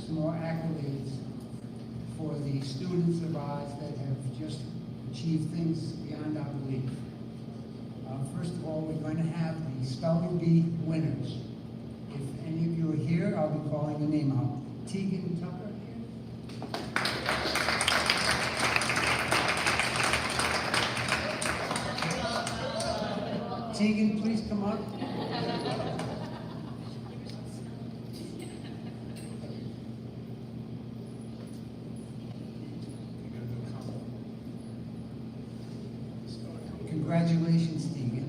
some more accolades for the students of ours that have just achieved things beyond our belief. First of all, we're going to have the spelling bee winners. If any of you are here, I'll be calling the name out. Tegan Tucker here. Tegan, please come up. Congratulations, Tegan.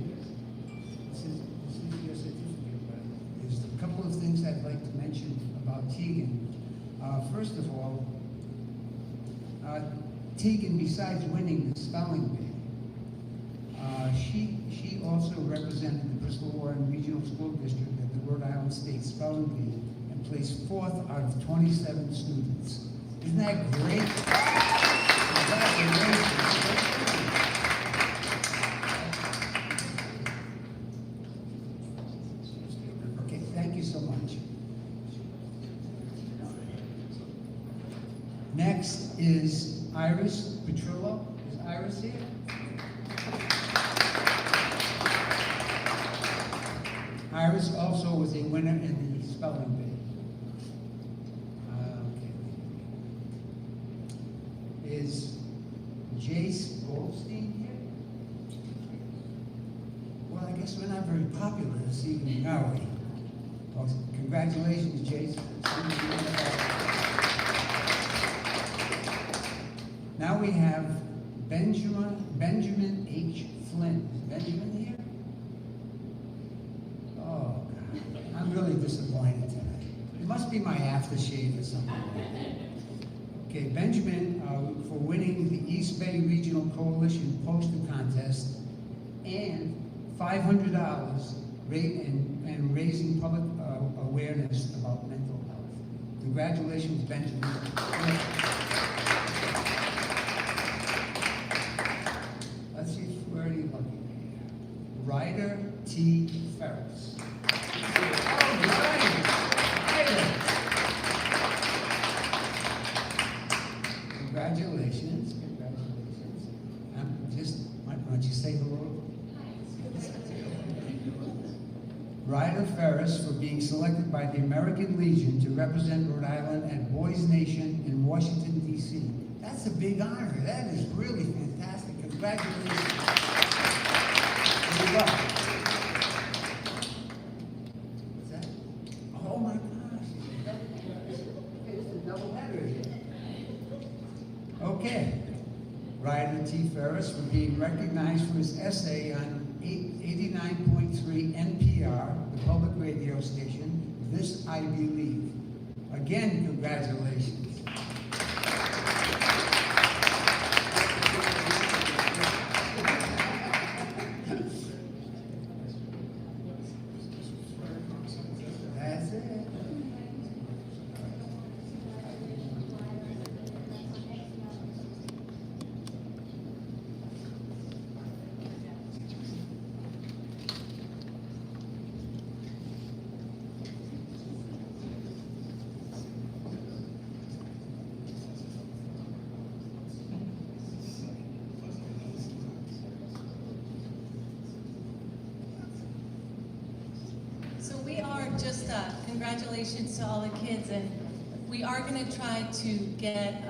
This is your certificate, but there's a couple of things I'd like to mention about Tegan. First of all, Tegan, besides winning the spelling bee, she also represented the Bristol Warren Regional School District at the Rhode Island State Spelling Bee and placed 4th out of 27 students. Isn't that great? Okay, thank you so much. Next is Iris Petrillo. Is Iris here? Iris also was a winner in the spelling bee. Okay. Is Jace Goldstein here? Well, I guess we're not very popular this evening, are we? Well, congratulations, Jace. Now we have Benjamin H. Flynn. Is Benjamin here? Oh, God. I'm really disappointed tonight. It must be my aftershave or something. Okay, Benjamin, for winning the East Bay Regional Coalition Poster Contest and $500 and raising public awareness about mental health. Congratulations, Benjamin. Let's see if we're already looking here. Ryder T. Ferris. Congratulations. Congratulations. Why don't you say hello? Ryder Ferris for being selected by the American Legion to represent Rhode Island at Boys Nation in Washington, D.C. That's a big honor. That is really fantastic. Congratulations. Here you go. What's that? Oh my gosh. It's a double header here. Okay. Ryder T. Ferris for being recognized for his essay on 89.3 NPR, the public radio station, This I Believe. Again, congratulations. That's it. Congratulations to all the kids, and we are going to try to get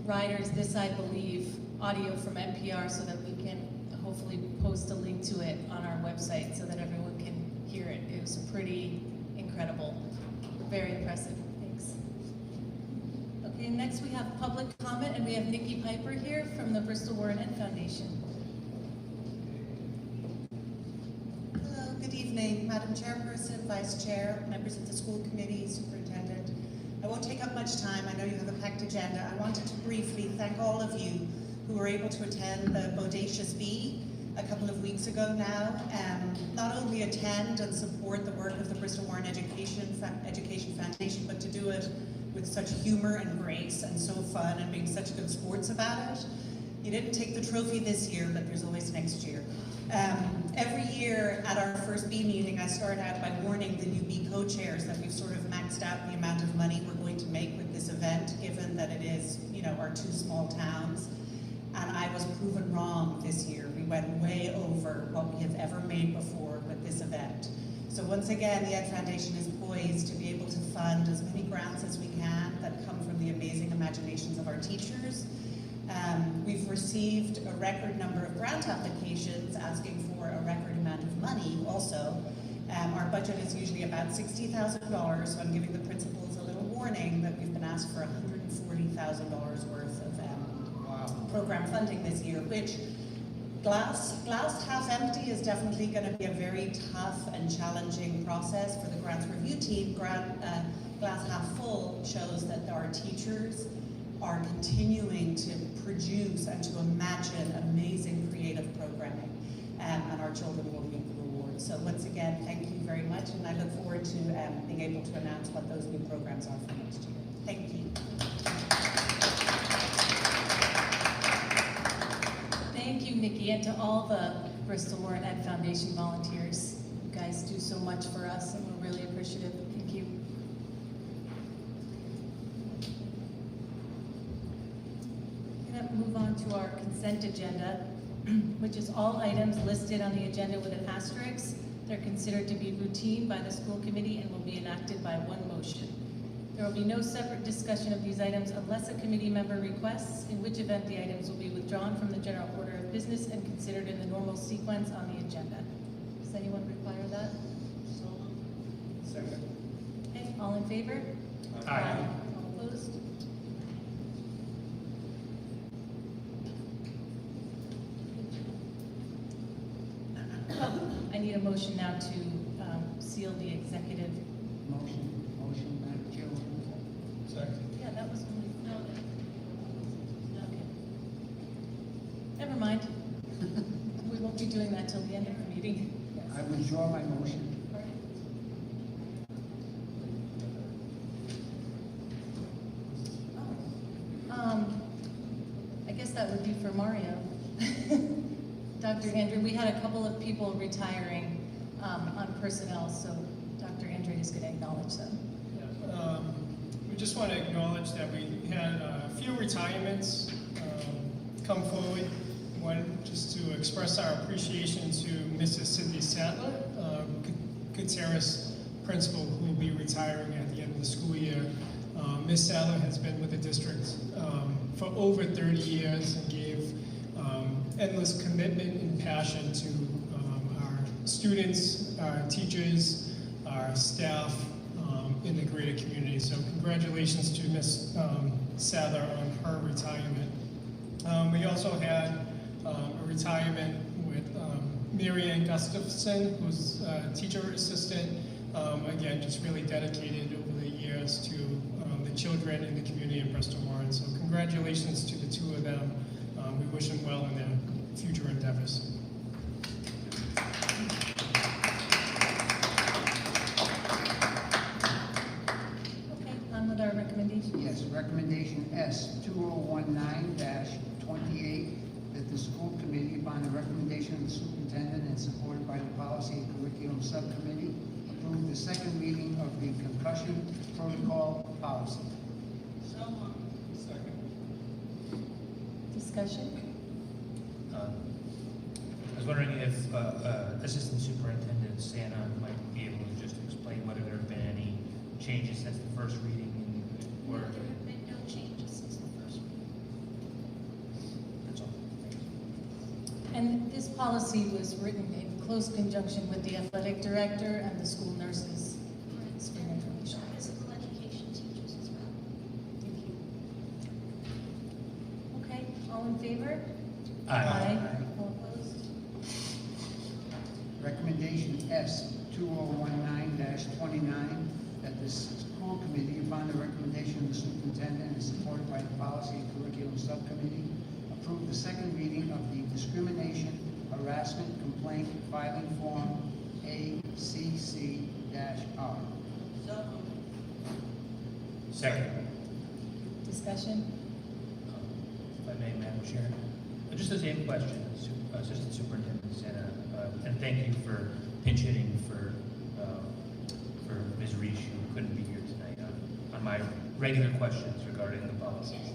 Ryder's This I Believe audio from NPR so that we can hopefully post a link to it on our website so that everyone can hear it. It was pretty incredible, very impressive. Thanks. Okay, next we have public comment, and we have Nikki Piper here from the Bristol Warren Ed Foundation. Good evening, Madam Chairperson, Vice Chair, members of the school committee, superintendent. I won't take up much time. I know you have a packed agenda. I wanted to briefly thank all of you who were able to attend the Bodacious Bee a couple of weeks ago now. Not only attend and support the work of the Bristol Warren Education Foundation, but to do it with such humor and grace and so fun and being such good sports about it. You didn't take the trophy this year, but there's always next year. Every year at our first bee meeting, I start out by warning the new bee co-chairs that we've sort of maxed out the amount of money we're going going to make with this event, given that it is, you know, our two small towns. And I was proven wrong this year. We went way over what we have ever made before with this event. So once again, the Ed Foundation is poised to be able to fund as many grants as we can that come from the amazing imaginations of our teachers. We've received a record number of grant applications asking for a record amount of money also. Our budget is usually about $60,000, so I'm giving the principals a little warning that we've been asked for $140,000 worth of program funding this year, which glass half empty is definitely going to be a very tough and challenging process for the grants review team. Glass half full shows that our teachers are continuing to produce and to imagine amazing creative programming, and our children will reap the rewards. So once again, thank you very much, and I look forward to being able to announce what those new programs are for next year. Thank you. Thank you, Nikki, and to all the Bristol Morin Ed Foundation volunteers. You guys do so much for us, and we're really appreciative. Thank you. We're going to move on to our consent agenda, which is all items listed on the agenda with an asterisk. They're considered to be routine by the school committee and will be enacted by one motion. There will be no separate discussion of these items unless a committee member requests, in which event the items will be withdrawn from the general order of business and considered in the normal sequence on the agenda. Does anyone require that? Second. Okay, all in favor? Aye. All opposed? I need a motion now to seal the executive. Motion, Madam Chairwoman. Second. Yeah, that was only, no. Okay. Never mind. We won't be doing that till the end of the meeting. I withdraw my motion. I guess that would be for Mario. Dr. Andrew, we had a couple of people retiring on personnel, so Dr. Andrew is going to acknowledge them. We just want to acknowledge that we had a few retirements come forward. One, just to express our appreciation to Mrs. Cindy Sadler, Gutierrez principal, who will be retiring at the end of the school year. Ms. Sadler has been with the district for over 30 years and gave endless commitment and passion to our students, our teachers, our staff in the greater community. So congratulations to Ms. Sadler on her retirement. We also had a retirement with Mary Ann Gustafson, who's a teacher assistant. Again, just really dedicated over the years to the children in the community in Bristol Morin. So congratulations to the two of them. We wish them well in their future endeavors. Okay, on with our recommendation. Yes, recommendation S 2019-28, that the school committee, upon the recommendation of the superintendent and supported by the policy and curriculum subcommittee, approve the second reading of the concussion protocol policy. Second. Discussion? I was wondering if Assistant Superintendent Santa might be able to just explain whether there have been any changes since the first reading, or There have been no changes since the first reading. that's all. And this policy was written in close conjunction with the athletic director and the school nurses. It's for your information. Physical education teachers as well. Thank you. Okay, all in favor? Aye. All opposed? Recommendation S 2019-29, that the school committee, upon the recommendation of the superintendent and supported by the policy and curriculum subcommittee, approve the second reading of the discrimination, harassment, complaint filing form ACC-R. Second. Discussion? If I may, Madam Chair. Just the same question, Assistant Superintendent Santa, and thank you for pinch hitting for Ms. Reach, who couldn't be here tonight on my regular questions regarding the policies.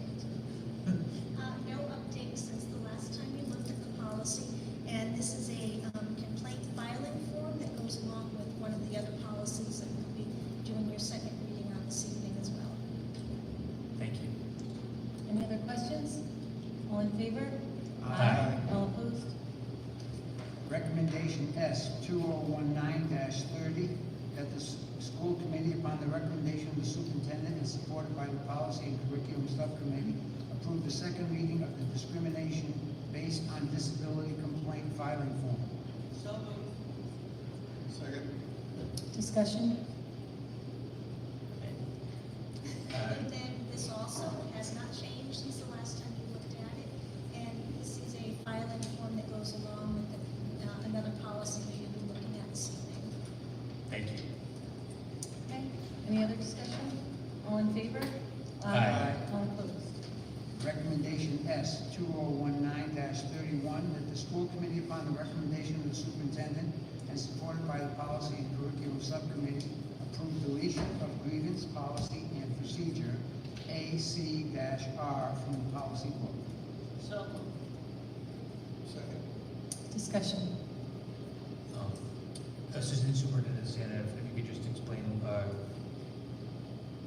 No update since the last time you looked at the policy, and this is a complaint filing form that goes along with one of the other policies that you'll be doing your second reading on this evening as well. Thank you. Any other questions? All in favor? Aye. All opposed? Recommendation S 2019-30, that the school committee, upon the recommendation of the superintendent and supported by the policy and curriculum subcommittee, approve the second reading of the discrimination based on disability complaint filing form. Second. Discussion? And then this also has not changed since the last time you looked at it, and this is a filing form that goes along with another policy that you'll be looking at this evening. Thank you. Okay. Any other discussion? All in favor? Aye. All opposed? Recommendation S 2019-31, that the school committee, upon the recommendation of the superintendent and supported by the policy and curriculum subcommittee, approve deletion of grievance policy and procedure AC-R from the policy book. Second. Discussion? Assistant Superintendent Santa, if you could just explain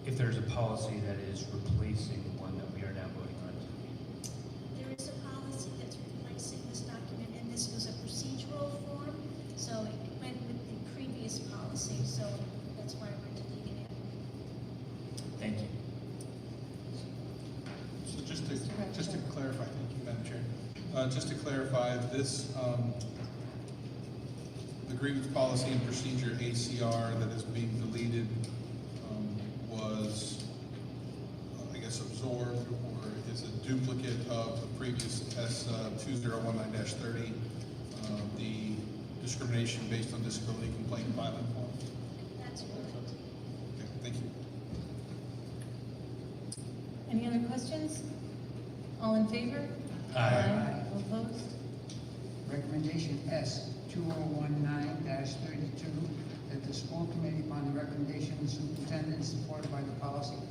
if there's a policy that is replacing one that we are now voting on. There is a policy that's replacing this document, and this was a procedural form, so it went with the previous policy, so that's why we're deleting it. Thank you. So just to clarify, thank you, Madam Chair. Just to clarify, this, the grievance policy and procedure ACR that is being deleted was, I guess, absorbed or is a duplicate of the previous S 2019-30, the discrimination based on disability complaint filing form. That's correct. Okay, thank you. Any other questions? All in favor? Aye. All opposed? Recommendation S 2019-32, that the school committee, upon the recommendation of the superintendent and supported by the policy and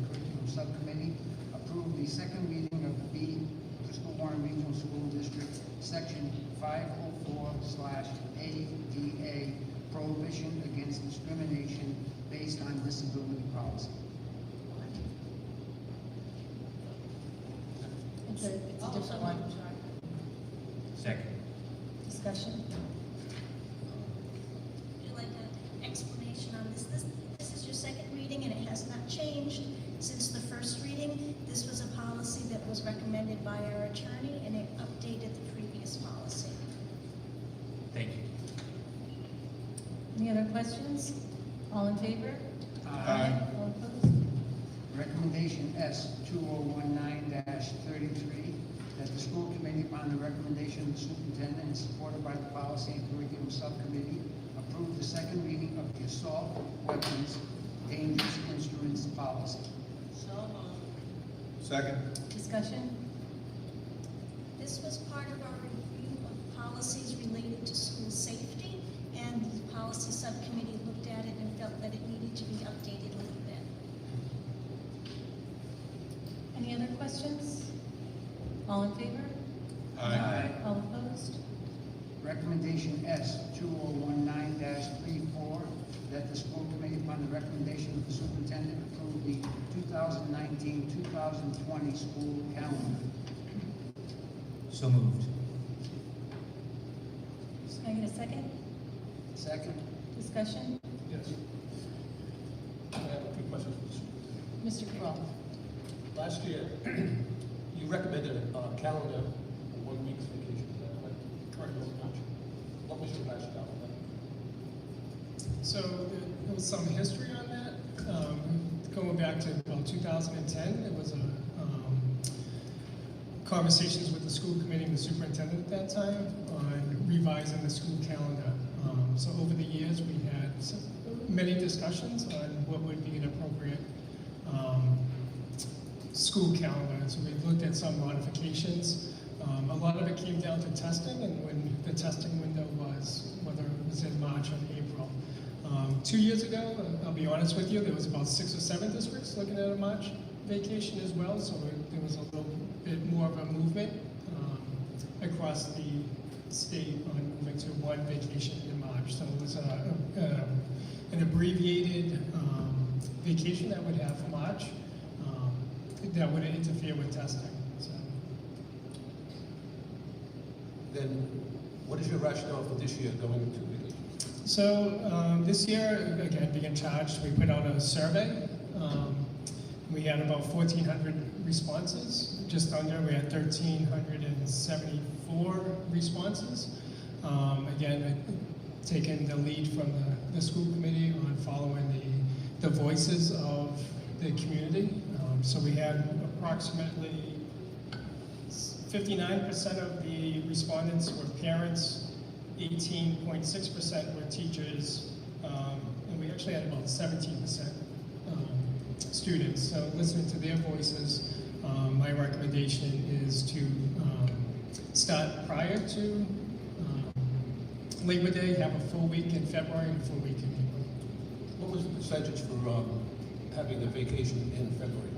curriculum subcommittee, approve the second reading of the B, Bristol Warren Regional School District, Section 504/ADA, prohibition against discrimination based on disability policy. It's a different one. Second. Discussion? Would you like an explanation on this? This is your second reading, and it has not changed since the first reading. This was a policy that was recommended by our attorney, and it updated the previous policy. Thank you. Any other questions? All in favor? Aye. All opposed? Recommendation S 2019-33, that the school committee, upon the recommendation of the superintendent and supported by the policy and curriculum subcommittee, approve the second reading of the assault weapons dangerous instruments policy. Second. Discussion? This was part of our review of policies related to school safety, and the policy subcommittee looked at it and felt that it needed to be updated a little bit. Any other questions? All in favor? Aye. All opposed? Recommendation S 2019-34, that the school committee, upon the recommendation of the superintendent, approve the 2019-2020 school calendar. So moved. Can I get a second? Second. Discussion? Yes. I have a few questions. Mr. Cabral? Last year, you recommended a calendar for 1 week's vacation, is that right? Correct. What was your rationale for that? So there was some history on that. Going back to about 2010, there was a conversations with the school committee and the superintendent at that time on revising the school calendar. So over the years, we had many discussions on what would be an appropriate school calendar. So we've looked at some modifications. A lot of it came down to testing and when the testing window was, whether it was in March or April. 2 years ago, I'll be honest with you, there was about 6 or 7 districts looking at a March vacation as well, so there was a little bit more of a movement across the state on moving to one vacation in March. So it was an abbreviated vacation that would have for March that would interfere with testing. So. Then, what is your rationale for this year going into vacation? So this year, again, being charged, we put out a survey. We had about 1,400 responses, just under. We had 1,374 responses. Again, taking the lead from the school committee on following the voices of the community. So we had approximately 59% of the respondents were parents, 18.6% were teachers, and we actually had about 17% students. So listening to their voices, my recommendation is to start prior to Labor Day, have a full week in February and a full week in April. What was the percentage for having a vacation in February?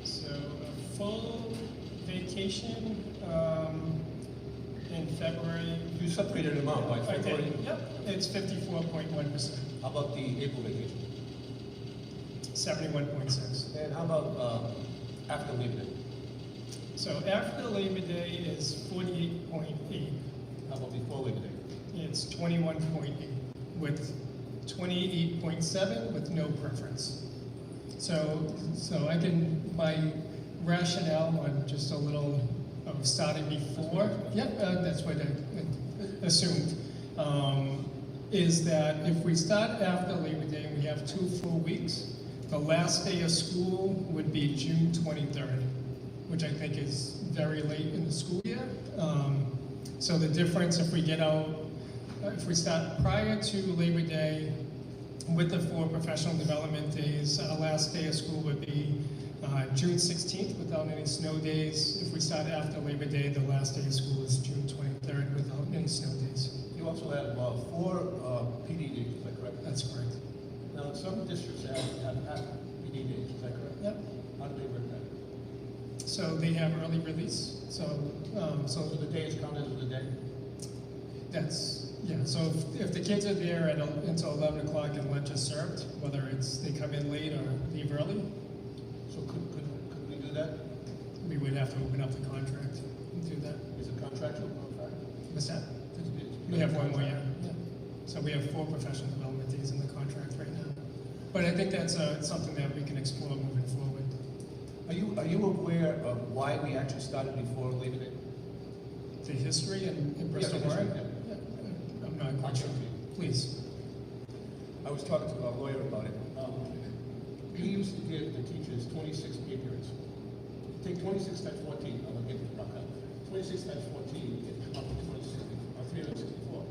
So a full vacation in February. You separated them out by I February. did, yep, it's 54.1%, How about the April vacation? 71.6. And how about after Labor Day? So after Labor Day is 48.8. How about before Labor Day? It's 21.8 with 28.7 with no preference. So I can, my rationale on just a little of starting before, yep, that's what I assumed, is that if we start after Labor Day and we have 2 full weeks, the last day of school would be June 23rd, which I think is very late in the school year. So the difference if we get out, if we start prior to Labor Day with the 4 professional development days, our last day of school would be June 16th without any snow days. If we start after Labor Day, the last day of school is June 23rd without any snow days. You also have 4 PD days, is that correct? That's correct. Now, some districts have PD days, is that correct? Yep. How do they work that? So they have early release. So So the day is counted as the day? that's, yeah, so if the kids are there until 11 o'clock and lunch is served, whether it's they come in late or leave early, So could we do that? we would have to open up the contract and do that. Is it contractual contract? What's that? It's- We have 1 more year. Yeah. So we have 4 professional development days in the contract right now. But I think that's something that we can explore moving forward. Are you aware of why we actually started before Labor Day? The history in Bristol the history, Warren? yeah. I'm not quite sure. Please. I was talking to a lawyer about it. He used to give the teachers 26 pay periods. Take 26 times 14, I'm gonna get it back up. 26 times 14, it come up to 364.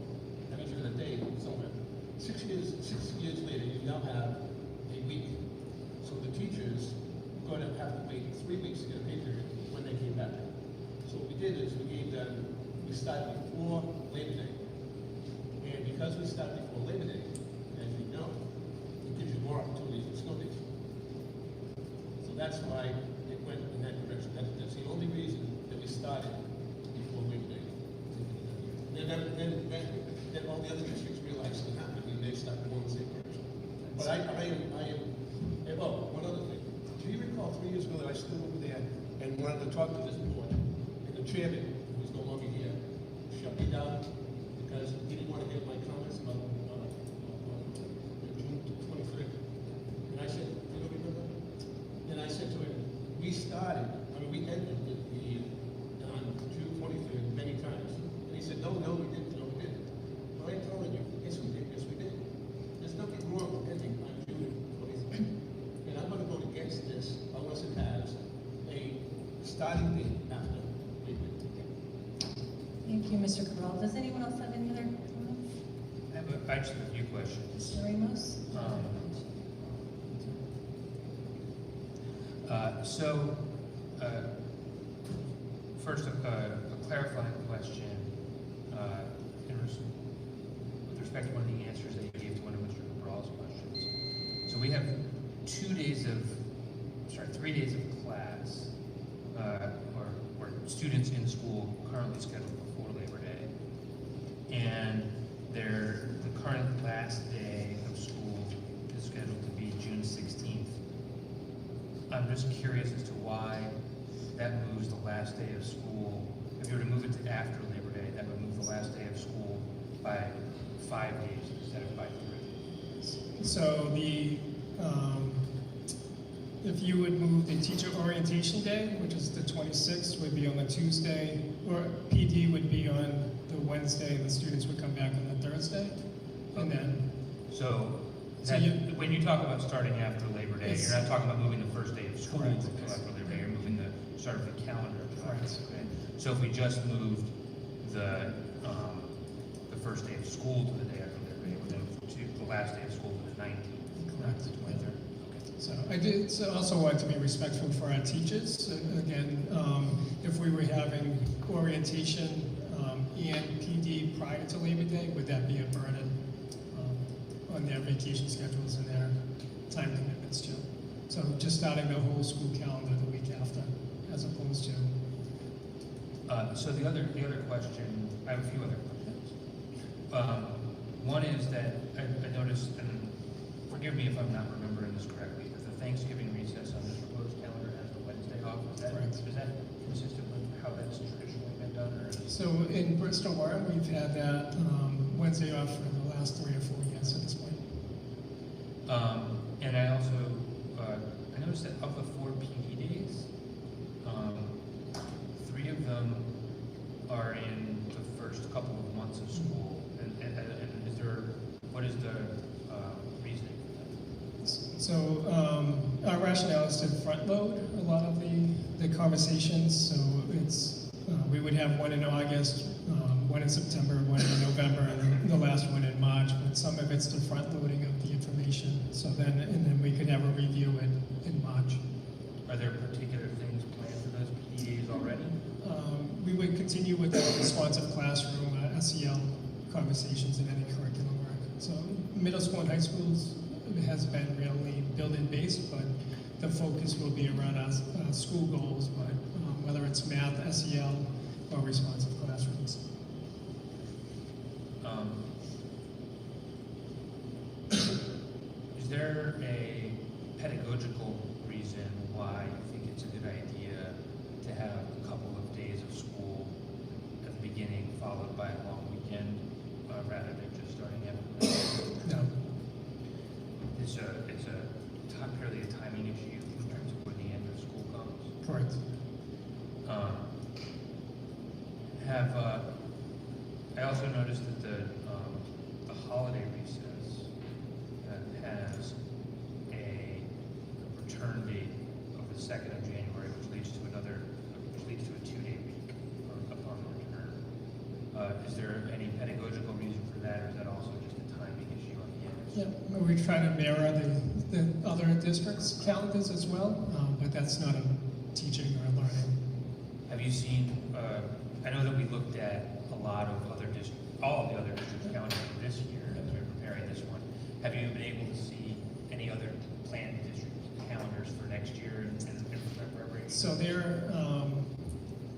That means you're in a day somewhere. 6 years later, you now have a week. So the teachers are going to have to wait 3 weeks to get a pay period when they came back. So what we did is we gave them, we started before Labor Day. And because we started before Labor Day, as you know, it gives you more opportunities for snow days. So that's why it went in that direction. That's the only reason that we started before Labor Day. Then all the other districts realized it happened and they started going the same direction. But I am, oh, one other thing. Do you recall 3 years ago that I stood over there and wanted to talk to this board? And the chairman, who's no longer here, shut me down because he didn't want to get my comments about June 23rd. And I said, you don't remember? And I said to him, we ended on June 23rd many times. And he said, no, we didn't. But I'm telling you, yes, we did. There's nothing wrong with ending on June 23rd. And I'm going to vote against this unless it has a starting date after Labor Day. Thank you, Mr. Cabral. Does anyone else have any other comments? I have actually a few questions. Mr. Ramos? First, a clarifying question. respect to one of the answers that you gave to one of Mr. Cabral's questions. So we have 3 days of class, or students in school currently scheduled before Labor Day. And the current last day of school is scheduled to be June 16th. I'm just curious as to why that moves the last day of school. If you were to move it to after Labor Day, that would move the last day of school by 5 days instead of by 3. So if you would move the teacher orientation day, which is the 26th, would be on the Tuesday, or PD would be on the Wednesday, and the students would come back on the Thursday. And then, So, So you- when you talk about starting after Labor Day, It's- you're not talking about moving the first day of school Correct. until after Labor Day, you're moving the start of the calendar. until after Correct. Labor Day. So if we just moved the first day of school to the day after Labor Day, then to the last day of school to the 19th, not the 23rd. so I did also want to be respectful for our teachers. Again, if we were having orientation and PD prior to Labor Day, would that be a burden on their vacation schedules and their time commitments too? So just starting the whole school calendar the week after, as opposed to, So the other question, I have a few other questions. One is that I noticed, and forgive me if I'm not remembering this correctly, but the Thanksgiving recess on this proposed calendar has the Wednesday off. Correct. Is that consistent with how that's traditionally been done, or is it? so in Bristol Warren, we've had that Wednesday off for the last 3 or 4 years at this point. And I also, I noticed that of the 4 PD days, 3 of them are in the first couple of months of school. And is there, what is the reasoning for that? So our rationale is to front load a lot of the conversations. So it's we would have one in August, one in September, one in November, and then the last one in March. But some of it's the front loading of the information. So then we could have a review in March. Are there particular things planned for those PD days already? We would continue with the responsive classroom, SEL conversations and any curriculum work. So middle school and high schools has been really building based, but the focus will be around our school goals, but whether it's math, SEL, or responsive classrooms. Is there a pedagogical reason why you think it's a good idea to have a couple of days of school at the beginning followed by a long weekend rather than just starting after? No. It's purely a timing issue in terms of when the end of school comes. Correct. I also noticed that the holiday recess has a return date of the 2nd of January, which leads to a 2-day week upon return. Is there any pedagogical reason for that, or is that also just a timing issue on the end? Yeah, we try to mirror the other districts' calendars as well, but that's not a teaching or learning. Have you seen, I know that we looked at a lot of other all of the other districts' calendars for this year as we were preparing this one. Have you been able to see any other planned district calendars for next year in preparation? So they're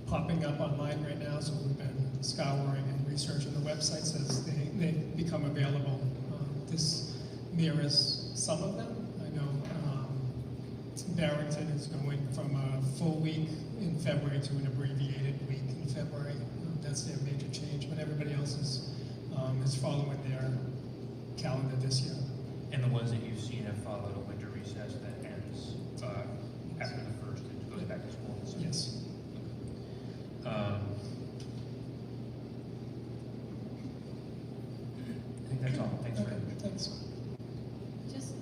popping up online right now, so we've been scouring and researching the websites as they become available. This mirrors some of them. I know Barrington is going from a full week in February to an abbreviated week in February. That's their major change, but everybody else is following their calendar this year. And the ones that you've seen have followed a winter recess that ends after the 1st and goes back to school. Yes. I think that's all. Thanks very much. Thanks. Just,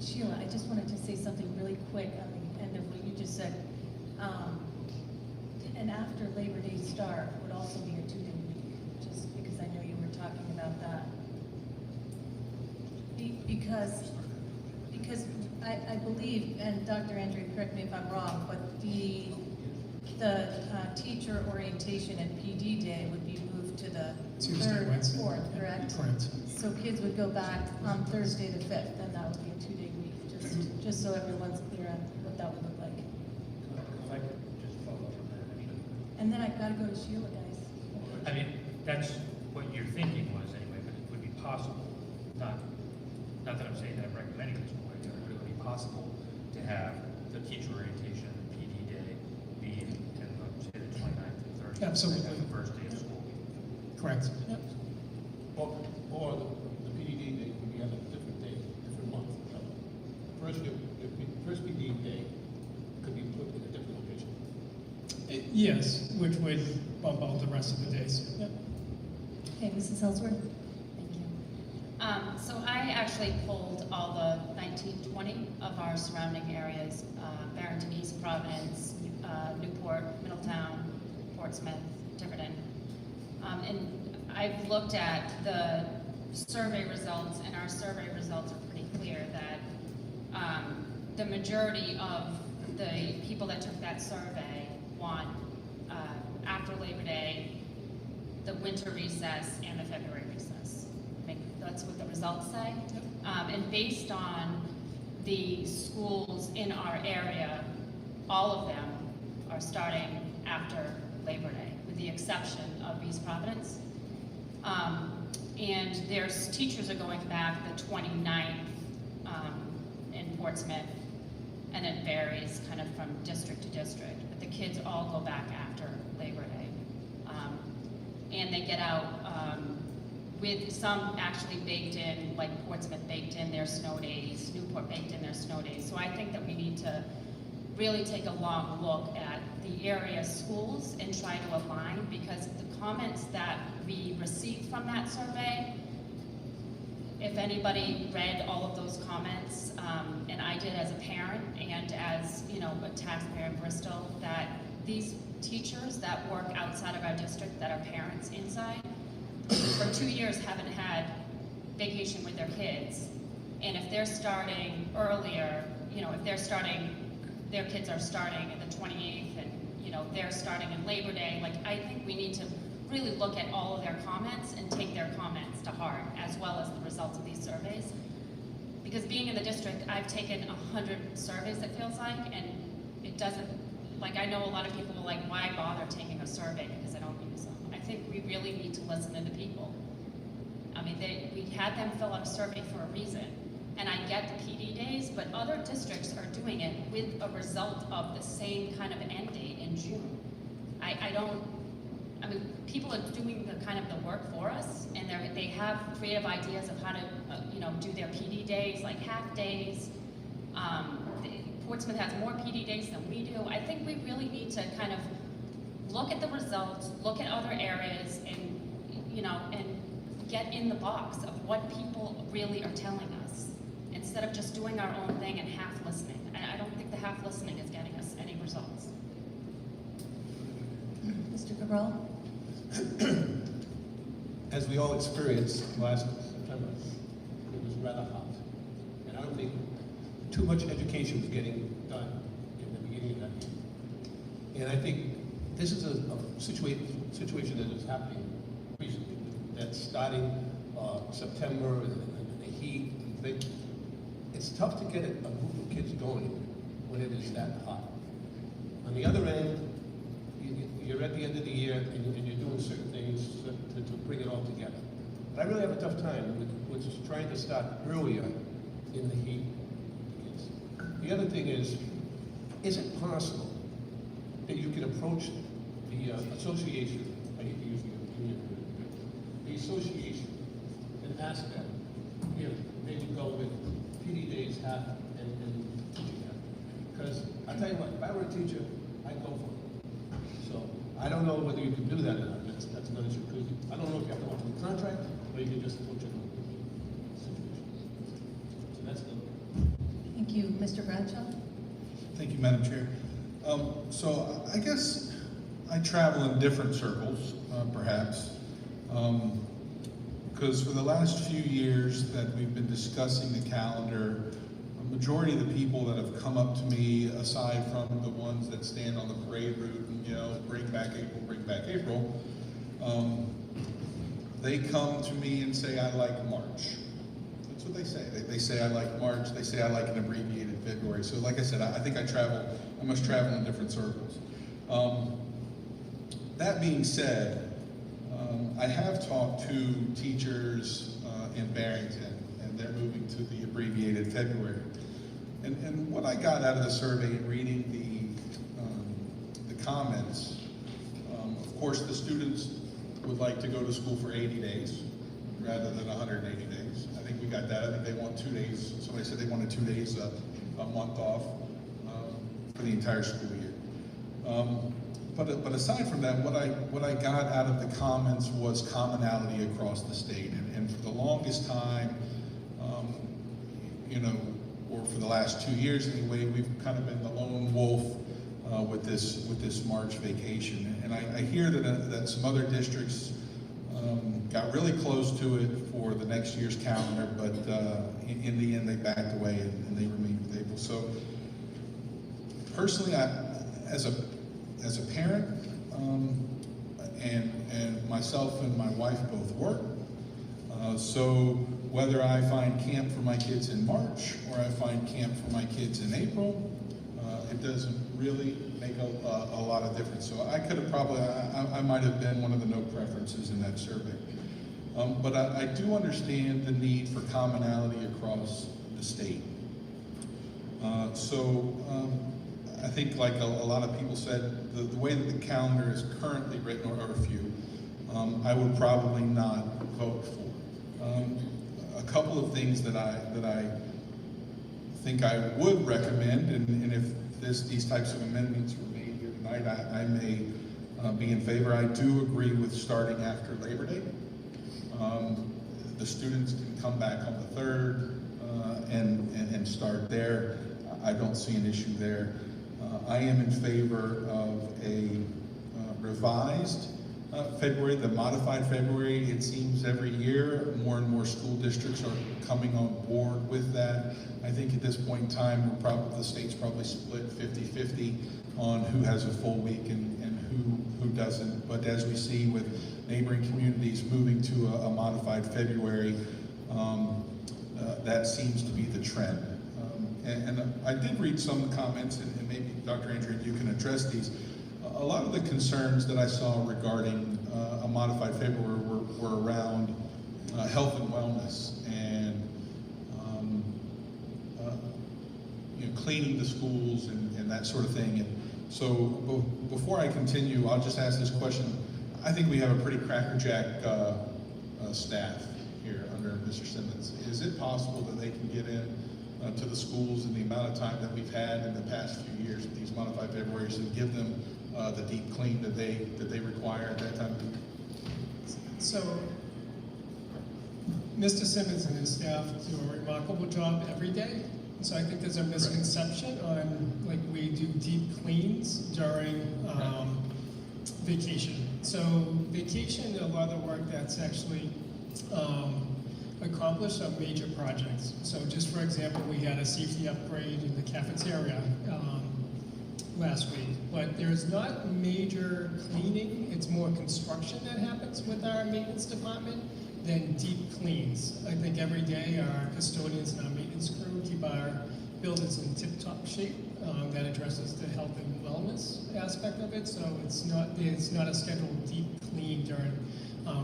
Sheila, I just wanted to say something really quick on the end of what you just said. And after Labor Day start would also be a 2-day week, just because I know you were talking about that. Because I believe, and Dr. Andre, correct me if I'm wrong, but the teacher orientation and PD day would be moved to the Tuesday, third, Wednesday. fourth, correct? Correct. So kids would go back on Thursday the 5th, and that would be a 2-day week, just so everyone's clear on what that would look like. If I could just follow up on that, actually. And then I've got to go to Sheila, guys. I mean, that's what your thinking was anyway, but it would be possible, not that I'm saying that I'm recommending this, but it would be possible to have the teacher orientation, PD day, be in, say, the 29th and 30th. Absolutely. As the first day of school. Correct. Yep. Or the PDD day could be on a different day, different month. First PDD day could be put in a different location. Yes, which would bump out the rest of the days. Yep. Okay, Mrs. Ellsworth? Thank you. So I actually pulled all the 1920 of our surrounding areas, Barrington East, Providence, Newport, Middletown, Portsmouth, Tiverton. And I've looked at the survey results, and our survey results are pretty clear that the majority of the people that took that survey want, after Labor Day, the winter recess and the February recess. I mean, that's what the results say. And based on the schools in our area, all of them are starting after Labor Day, with the exception of East Providence. And their teachers are going back the 29th in Portsmouth, and it varies kind of from district to district. But the kids all go back after Labor Day. And they get out with some actually baked in, like Portsmouth baked in their snow days, Newport baked in their snow days. So I think that we need to really take a long look at the area schools and try to align, because the comments that we received from that survey, if anybody read all of those comments, and I did as a parent and as, you know, a taxpayer in Bristol, that these teachers that work outside of our district that are parents inside, for 2 years haven't had vacation with their kids. And if they're starting earlier, you know, if they're starting, their kids are starting at the 28th and, you know, they're starting in Labor Day, like, I think we need to really look at all of their comments and take their comments to heart, as well as the results of these surveys. Because being in the district, I've taken 100 surveys, it feels like, and it doesn't, like, I know a lot of people are like, why bother taking a survey because I don't use them. I think we really need to listen to the people. I mean, we had them fill out a survey for a reason. And I get the PD days, but other districts are doing it with a result of the same kind of end date in June. I mean, people are doing the kind of the work for us, and they have creative ideas of how to, you know, do their PD days, like half days. Portsmouth has more PD days than we do. I think we really need to kind of look at the results, look at other areas, and, you know, and get in the box of what people really are telling us, instead of just doing our own thing and half listening. And I don't think the half listening is getting us any results. Mr. Cabral? As we all experienced last September, it was rather hot. And I don't think too much education was getting done in the beginning of that year. And I think this is a situation that is happening recently, that's starting September and the heat and things. It's tough to get a group of kids going when it is that hot. On the other end, you're at the end of the year and you're doing certain things to bring it all together. But I really have a tough time with just trying to start earlier in the heat. The other thing is it possible that you can approach the association, I hate to use the association, and ask them, you know, maybe go with PD days half and teaching half. Because I tell you what, if I were a teacher, I'd go for it. So I don't know whether you can do that or not. That's another issue. Because I don't know if you have to go to the contract or you can just approach it. So that's the. Thank you. Mr. Bradshaw? Thank you, Madam Chair. So I guess I travel in different circles, perhaps, because for the last few years that we've been discussing the calendar, a majority of the people that have come up to me, aside from the ones that stand on the parade route and, you know, bring back April, they come to me and say, I like March. That's what they say. They say, I like March. They say, I like an abbreviated February. So like I said, I think I must travel in different circles. That being said, I have talked to teachers in Barrington, and they're moving to the abbreviated February. And what I got out of the survey and reading the comments, of course, the students would like to go to school for 80 days rather than 180 days. I think we got that. I think they want 2 days. Somebody said they wanted 2 days, a month off for the entire school year. But aside from that, what I got out of the comments was commonality across the state. And for the longest time, you know, or for the last 2 years anyway, we've kind of been the lone wolf with this March vacation. And I hear that some other districts got really close to it for the next year's calendar, but in the end they backed away and they remained with April. So personally, as a parent, and myself and my wife both work, so whether I find camp for my kids in March or I find camp for my kids in April, it doesn't really make a lot of difference. So I could have probably, I might have been one of the no preferences in that survey. But I do understand the need for commonality across the state. I think, like a lot of people said, the way that the calendar is currently written, or a few, I would probably not vote for. A couple of things that I think I would recommend, and if these types of amendments were made here tonight, I may be in favor. I do agree with starting after Labor Day. The students can come back on the 3rd and start there. I don't see an issue there. I am in favor of a revised February, the modified February. It seems every year more and more school districts are coming on board with that. I think at this point in time, the state's probably split 50-50 on who has a full week and who doesn't. But as we see with neighboring communities moving to a modified February, that seems to be the trend. And I did read some comments, and maybe Dr. Andrew, you can address these. A lot of the concerns that I saw regarding a modified February were around health and wellness and cleaning the schools and that sort of thing. And so before I continue, I'll just ask this question. I think we have a pretty crackerjack staff here under Mr. Simmons. Is it possible that they can get in to the schools in the amount of time that we've had in the past few years with these modified Februaries and give them the deep clean that they require at that time? So, Mr. Simmons and his staff do a remarkable job every day. So I think there's a misconception on, like, we do deep cleans during vacation. So vacation, a lot of the work that's actually accomplished are major projects. So just for example, we had a safety upgrade in the cafeteria last week, but there's not major cleaning. It's more construction that happens with our maintenance department than deep cleans. I think every day our custodians and our maintenance crew keep our buildings in tip-top shape. That addresses the health and wellness aspect of it. So it's not a scheduled deep clean during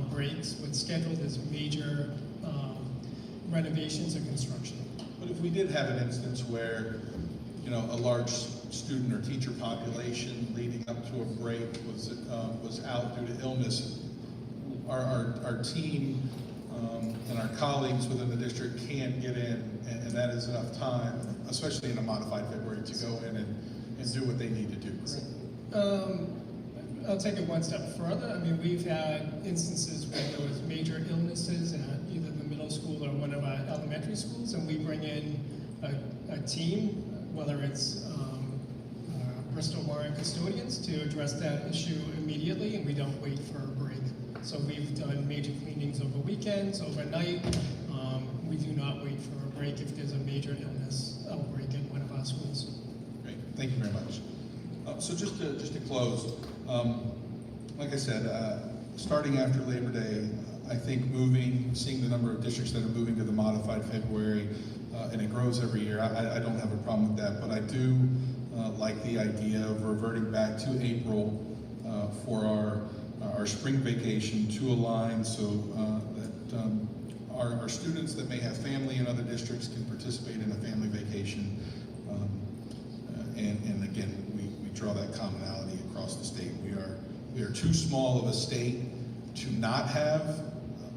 breaks. What's scheduled is major renovations and construction. But if we did have an instance where, a large student or teacher population leading up to a break was out due to illness, our team and our colleagues within the district can get in, and that is enough time, especially in a modified February, to go in and do what they need to do. I'll take it one step further. I mean, we've had instances where there was major illnesses at either the middle school or one of our elementary schools, and we bring in a team, whether it's Bristol Warren custodians, to address that issue immediately, and we don't wait for a break. So we've done major cleanings over weekends, overnight. We do not wait for a break if there's a major illness outbreak in one of our schools. Great, thank you very much. So just to close, like I said, starting after Labor Day, I think seeing the number of districts that are moving to the modified February, and it grows every year, I don't have a problem with that, but I do like the idea of reverting back to April for our spring vacation to align so that our students that may have family in other districts can participate in a family vacation. And again, we draw that commonality across the state. We are too small of a state to not have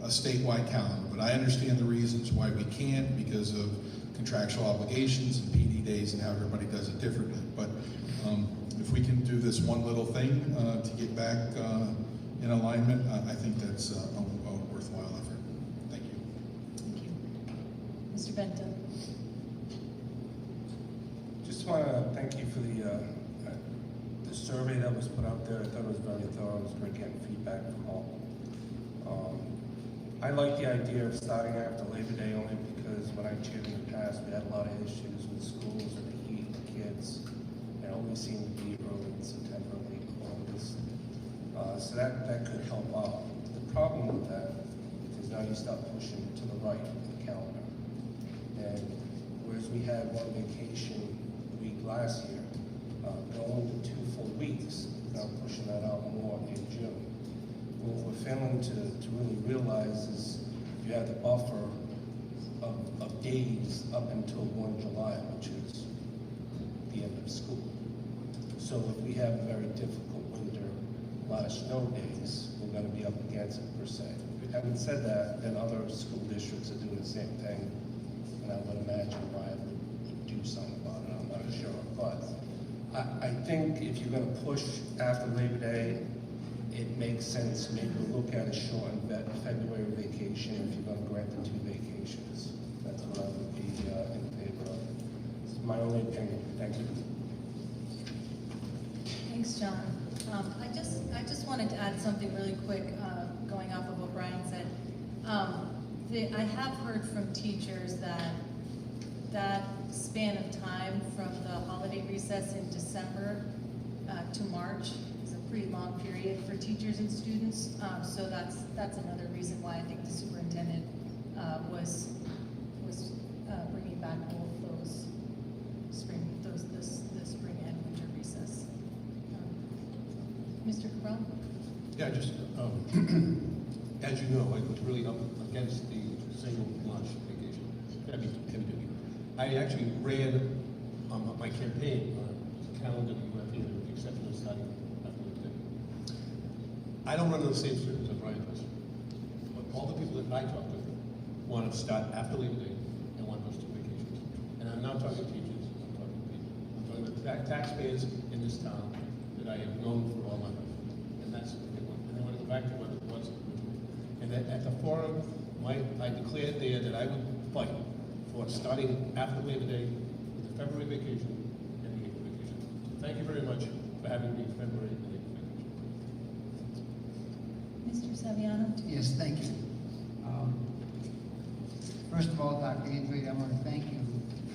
a statewide calendar, but I understand the reasons why we can't because of contractual obligations and PD days and how everybody does it differently. But if we can do this one little thing to get back in alignment, I think that's a worthwhile effort. Thank you. Thank you. Mr. Benta? Just want to thank you for the survey that was put out there. I thought it was very thorough. It was great getting feedback from all. I like the idea of starting after Labor Day only because when I chaired in the past, we had a lot of issues with schools and the heat, the kids. It always seemed to be early in September, late August. So that could help out. The problem with that is now you start pushing to the right of the calendar. And whereas we had one vacation week last year, going to 2 full weeks, now pushing that out more in June. What we're failing to really realize is you have the buffer of days up until 1 July, which is the end of school. So if we have a very difficult winter, a lot of snow days, we're going to be up against it per se. Having said that, then other school districts are doing the same thing, and I would imagine Ryan would do something about it. I'm not sure, but I think if you're going to push after Labor Day, it makes sense maybe to look at a shortened February vacation if you're going to grant the 2 vacations. That's what I would be in favor of. It's my only opinion. Thank you. Thanks, John. I just wanted to add something really quick, going off of what Brian said. I have heard from teachers that span of time from the holiday recess in December to March is a pretty long period for teachers and students. So that's another reason why I think the superintendent was bringing back both the spring and winter recess. Mr. Cabral? Yeah, just, as you know, I was really up against the single launch vacation. Heavy duty. I actually ran my campaign on a calendar with the exception of starting after the day. I don't run on the same circles that Brian does. But all the people that I talk to want to start after Labor Day and want those 2 vacations. And I'm not talking teachers, I'm talking people. I'm talking about taxpayers in this town that I have known for all my life. And that's what they want. And I want to go back to what it was. And at the forum, I declared there that I would fight for starting after Labor Day with the February vacation and the April vacation. So thank you very much for having me February and April vacation. Mr. Saviano? Yes, thank you. First of all, Dr. Andre, I want to thank you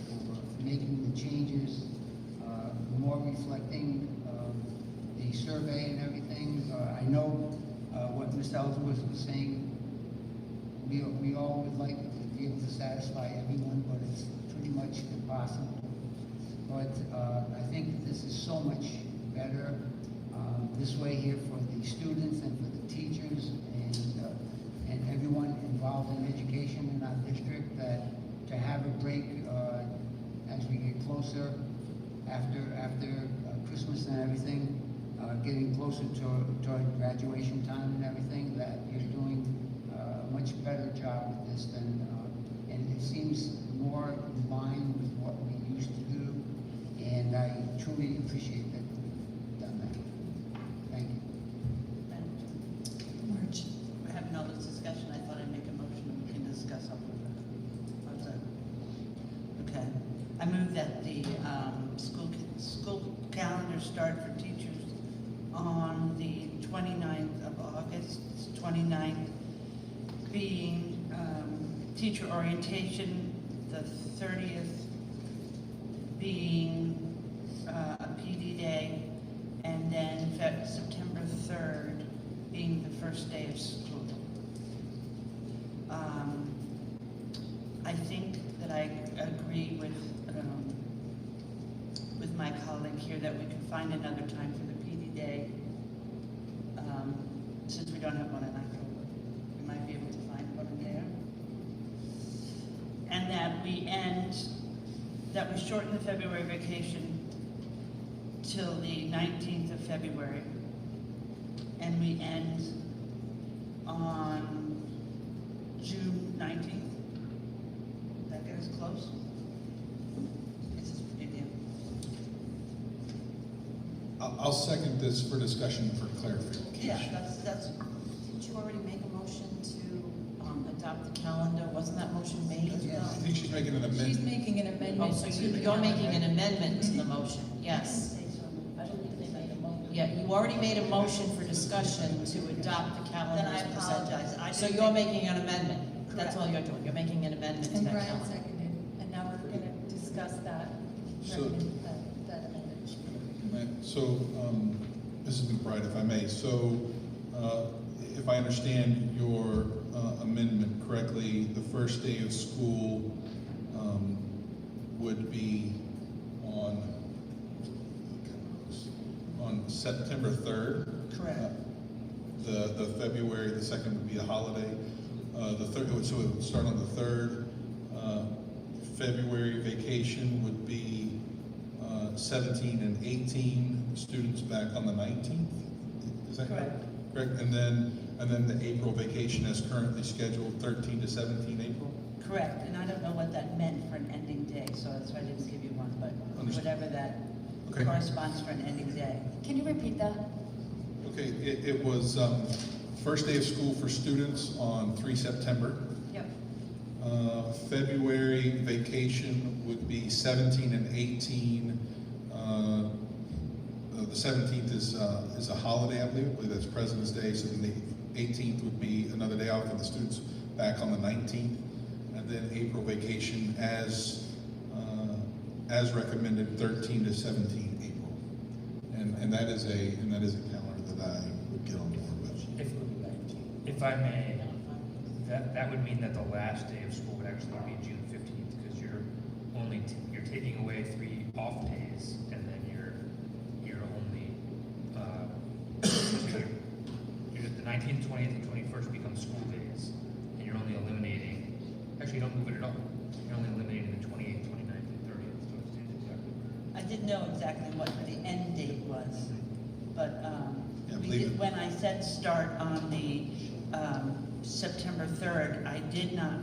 for making the changes, more reflecting the survey and everything. I know what Ms. Ellsworth was saying. We all would like to be able to satisfy everyone, but it's pretty much impossible. But I think this is so much better this way here for the students and for the teachers and everyone involved in education in our district, that to have a break as we get closer after Christmas and everything, getting closer toward graduation time and everything, that you're doing a much better job with this than, and it seems more in line with what we used to do, and I truly appreciate that you've done that. Thank you. March. We're having all this discussion, I thought I'd make a motion and we can discuss all of that. How's that? Okay. I move that the school calendar start for teachers on the 29th of August, 29th being teacher orientation, the 30th being a PD day, and then September 3rd being the first day of school. I think that I agree with my colleague here that we could find another time for the PD day. Since we don't have one in October, we might be able to find one there. And that we shorten the February vacation till the 19th of February. And we end on June 19th. That get us close? This is pretty dim. I'll second this for discussion for clarification. Yeah, that's, Did you already make a motion to adopt the calendar? Wasn't that motion made? I think she's making an She's amendment. making an Oh, amendment so to the you're making calendar. an amendment to the motion, yes. Yeah, you already made a motion for discussion to adopt the calendar. Then I as presented. apologize. I So didn't you're make- making an amendment, that's all you're doing, you're making an amendment to And that Brian calendar. seconded, and now we're gonna discuss that, So- that amendment. So, Mrs. McBride, if I may, so, if I understand your amendment correctly, the first day of school would be on September 3rd. Correct. The February, the 2nd would be a holiday. The third, so it would start on the 3rd. February vacation would be 17 and 18, students back on the 19th. Is that correct? Correct. And then the April vacation as currently scheduled, 13 to 17 April? Correct, and I don't know what that meant for an ending day, so that's why I didn't give you one, but Understood. whatever that Okay. corresponds for an ending day. Can you repeat that? Okay, it was first day of school for students on 3 September. Yep. February vacation would be 17 and 18. The 17th is a holiday, I believe that's President's Day, so then the 18th would be another day off, and the students back on the 19th. And then April vacation as recommended, 13 to 17 April. And that is a calendar that I would get on board with. If I may, that would mean that the last day of school would actually be June 15th, because you're taking away 3 off days, and then you're only, the 19th, 20th, and 21st become school days, and you're only eliminating, actually, you don't move it at all. You're only eliminating the 28th, 29th, and 30th, so it stays exactly. I didn't know exactly what the end date was, but Yeah, we believe did, it. when I said start on the September 3rd, I did not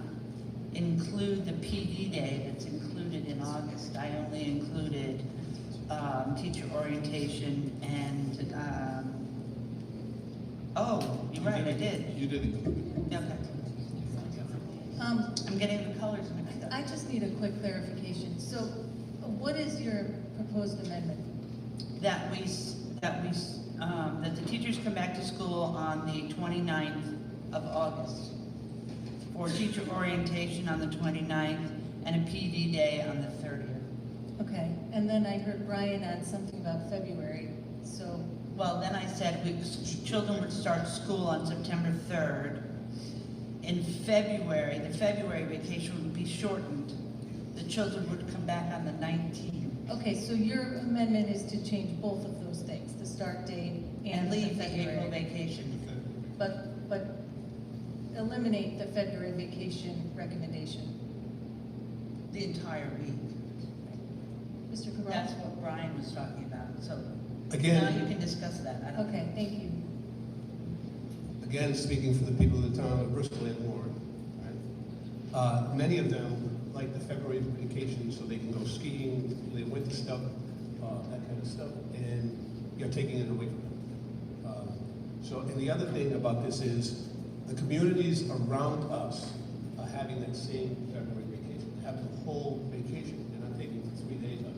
include the PD day that's included in August. I only included teacher orientation and, oh, you're right, I did. You did include it. Okay. I'm getting the colors mixed up. I just need a quick clarification. So what is your proposed amendment? That the teachers come back to school on the 29th of August for teacher orientation on the 29th and a PD day on the 30th. Okay, and then I heard Brian add something about February, so, Well, then I said children would start school on September 3rd. In February, the February vacation would be shortened. The children would come back on the 19th. okay, so your amendment is to change both of those dates, the start date And and the leave the April February. vacation. But eliminate the February vacation recommendation. The entire week. Mr. Cabral? That's what Brian was talking about, so now Again, you can discuss that. I don't- Okay, thank you. again, speaking for the people of the town of Bristol and Warren, right? Many of them like the February vacation so they can go skiing, their winter stuff, that kind of stuff, and you're taking it away from them. And the other thing about this is the communities around us are having that same February vacation, have the whole vacation. They're not taking 3 days of it.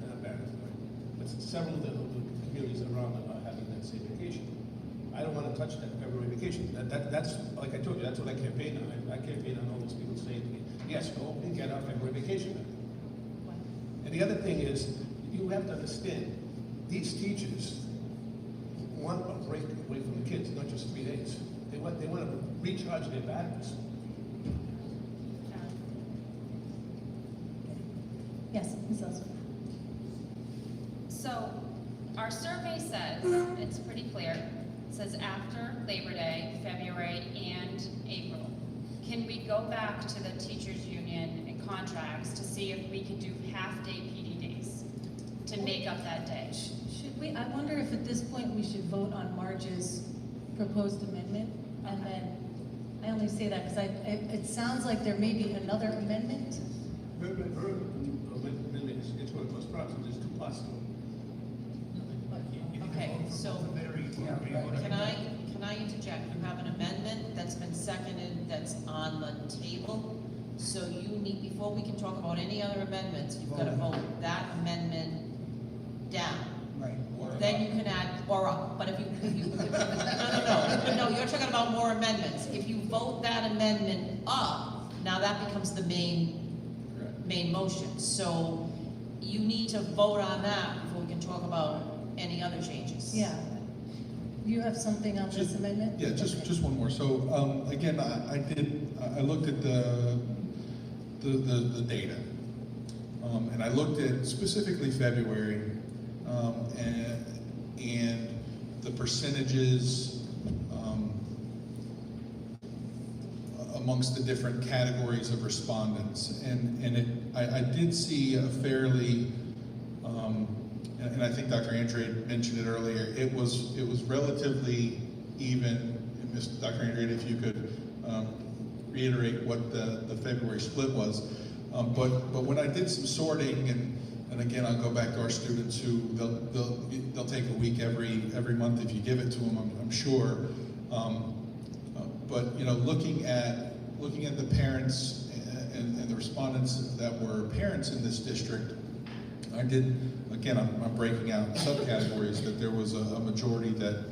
Not bad, right? But several of the communities around them are having that same vacation. I don't want to touch that February vacation. That's, like I told you, that's what I campaign on. I campaign on all those people saying to me, yes, go and get our February vacation. And the other thing is, you have to understand, these teachers want a break away from the kids, not just 3 days. They want to recharge their batteries. Yes, Ms. Elson. So, our survey says, it's pretty clear, it says after Labor Day, February, and April. Can we go back to the teachers' union and contracts to see if we could do half-day PD days to make up that day? Should we, I wonder if at this point we should vote on Marge's proposed amendment? And then, I only say that because it sounds like there may be another amendment. Her amendment is going to cost problems, there's 2 parts to it. Okay, so can I interject? You have an amendment that's been seconded, that's on the table. So you need, before we can talk about any other amendments, you've got to vote that amendment down. Right. Then you can add, or up, but if you, no, you're talking about more amendments. If you vote that amendment up, now that becomes the main motion. So you need to vote on that before we can talk about any other changes. Yeah. You have something on this amendment? Yeah, just one more. So, again, I looked at the data. And I looked at specifically February, and the percentages, amongst the different categories of respondents. And I did see a fairly, and I think Dr. Andrade mentioned it earlier, it was relatively even. Dr. Andrade, if you could reiterate what the February split was. But when I did some sorting, and again, I'll go back to our students who they'll take a week every month if you give it to them, I'm sure. But you know, looking at the parents and the respondents that were parents in this district, I did, again, I'm breaking out subcategories, that there was a majority that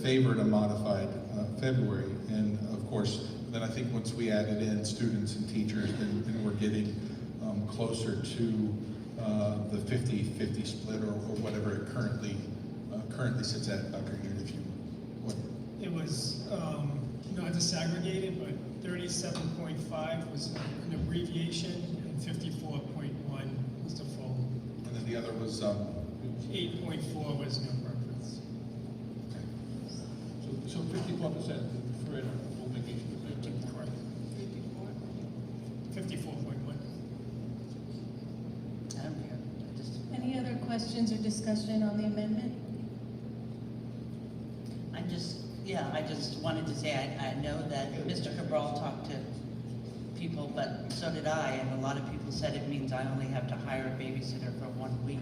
favored a modified February. And of course, then I think once we added in students and teachers, then we're getting closer to the 50-50 split or whatever it currently sits at. Dr. Andrew, if you would. It was not disaggregated, but 37.5 was an abbreviation, and 54.1 was the full. And then the other was 8.4 was no preference. So 54% preferred full vacation. Correct. 54.1. I don't care. Any other questions or discussion on the amendment? I just wanted to say, I know that Mr. Cabral talked to people, but so did I, and a lot of people said it means I only have to hire a babysitter for 1 week.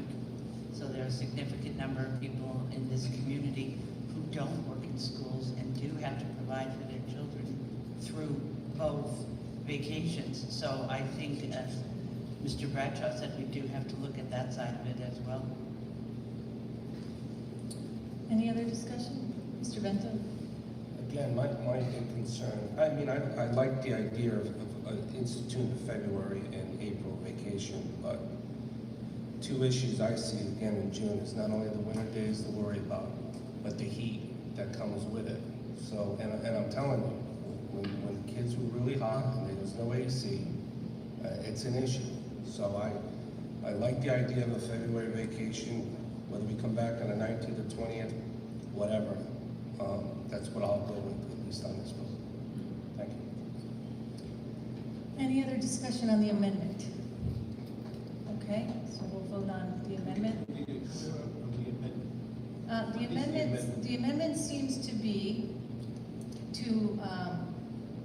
So there are a significant number of people in this community who don't work in schools and do have to provide for their children through both vacations. So I think, as Mr. Bradshaw said, we do have to look at that side of it as well. Any other discussion? Mr. Bento? Again, my big concern, I mean, I like the idea of instituting the February and April vacation, but 2 issues I see again in June is not only the winter days to worry about, but the heat that comes with it. So, and I'm telling you, when kids were really hot and there was no AC, it's an issue. So I like the idea of a February vacation, whether we come back on the 19th or 20th, whatever. That's what I'll go with, at least on this one. Thank you. Any other discussion on the amendment? Okay, so we'll vote on the amendment. The amendment seems to be to,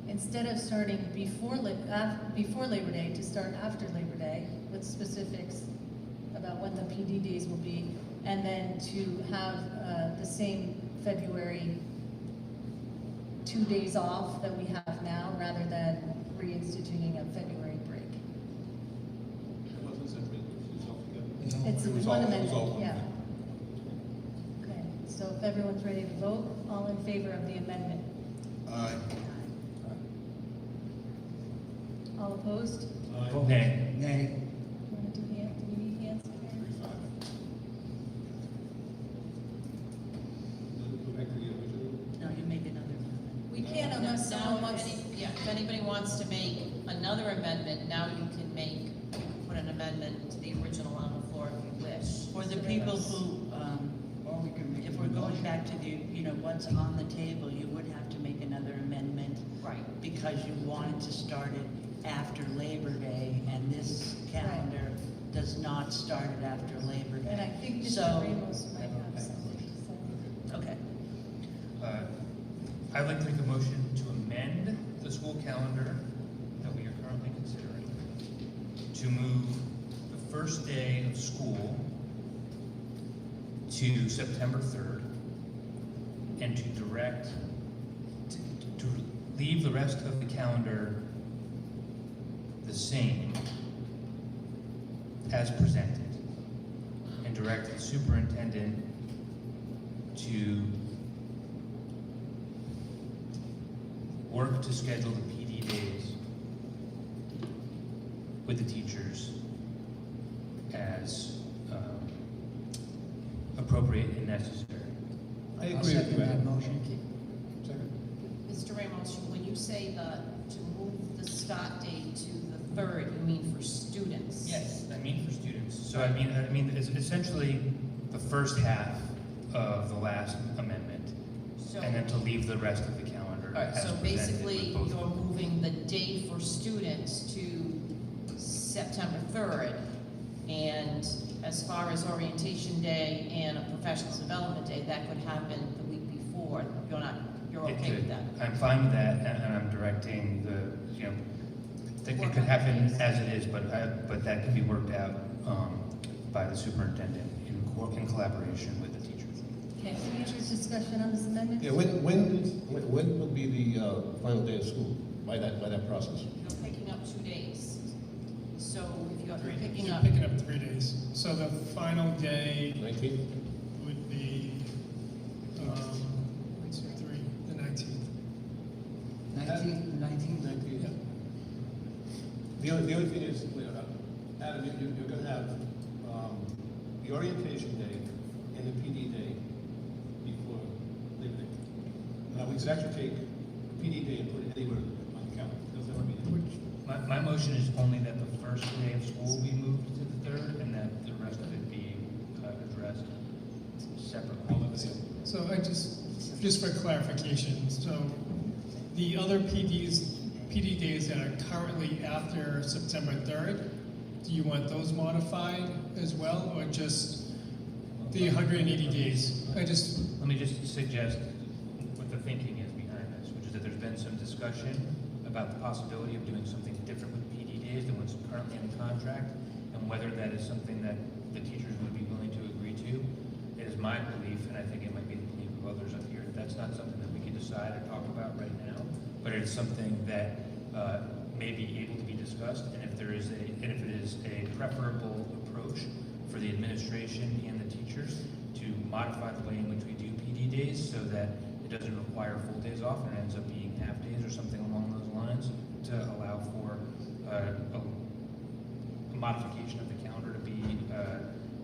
instead of starting before Labor Day, to start after Labor Day with specifics about when the PD days will be, and then to have the same February 2 days off that we have now, rather than reinstituting a February break. It wasn't separate, it was all together. It's It was one all- it was amendment, all one yeah. amendment. Okay, so if everyone's ready to vote, all in favor of the amendment? Aye. All opposed? Nay. Nay. Want to do we need hands? wants to make another amendment, now you can put an amendment to the original on the floor if you wish. For the people who, Or we can make if a we're going motion. back to the, what's on the table, you would have to make another amendment Right. because you wanted to start it after Labor Day, and this calendar does not start it after Labor Day. And I think Mr. So- Ramos might have something to say. Okay. I'd like to make a motion to amend the school calendar that we are currently considering to move the first day of school to September 3rd and to direct, to leave the rest of the calendar the same as presented and direct the superintendent to work to schedule the PD days with the teachers as appropriate and necessary. I I'll agree with second you, that Madam. motion. Second. Mr. Ramos, when you say to move the start date to the 3rd, you mean for students? Yes, I mean for students. So I mean it's essentially the first half of the last amendment, So, and then to leave the rest of the calendar all right, as so presented basically, with both. you're moving the date for students to September 3rd, and as far as orientation day and a professional development day, that could happen the week before. You're It okay with could. that? I'm fine with that, and I'm directing it could happen as it is, but that can be worked out by the superintendent in collaboration with the teachers. Okay, teachers' discussion on this amendment? Yeah, when will be the final day of school by that process? You're picking up 2 days. So if you're picking You're up, picking up 3 days. So the final day 19th? would be, 1, 2, 3, the 19th. 19th? 19th. The only thing is, Adam, you're going to have the orientation day and the PD day before Labor Day. Now, we could actually take PD day and put it anywhere on the calendar. Doesn't have to be. My motion is only that the first day of school be moved to the 3rd, and that the rest of it be addressed separately. So just for clarification, so the other PD days that are currently after September 3rd, do you want those modified as well, or just the 180 days? Let me just suggest what the thinking is behind this, which is that there's been some discussion about the possibility of doing something different with PD days than what's currently in the contract, and whether that is something that the teachers would be willing to agree to. It is my belief, and I think it might be the belief of others up here, that that's not something that we can decide or talk about right now, but it's something that may be able to be discussed, and if it is a preferable approach for the administration and the teachers to modify the way in which we do PD days so that it doesn't require full days off and it ends up being half days or something along those lines to allow for a modification of the calendar to be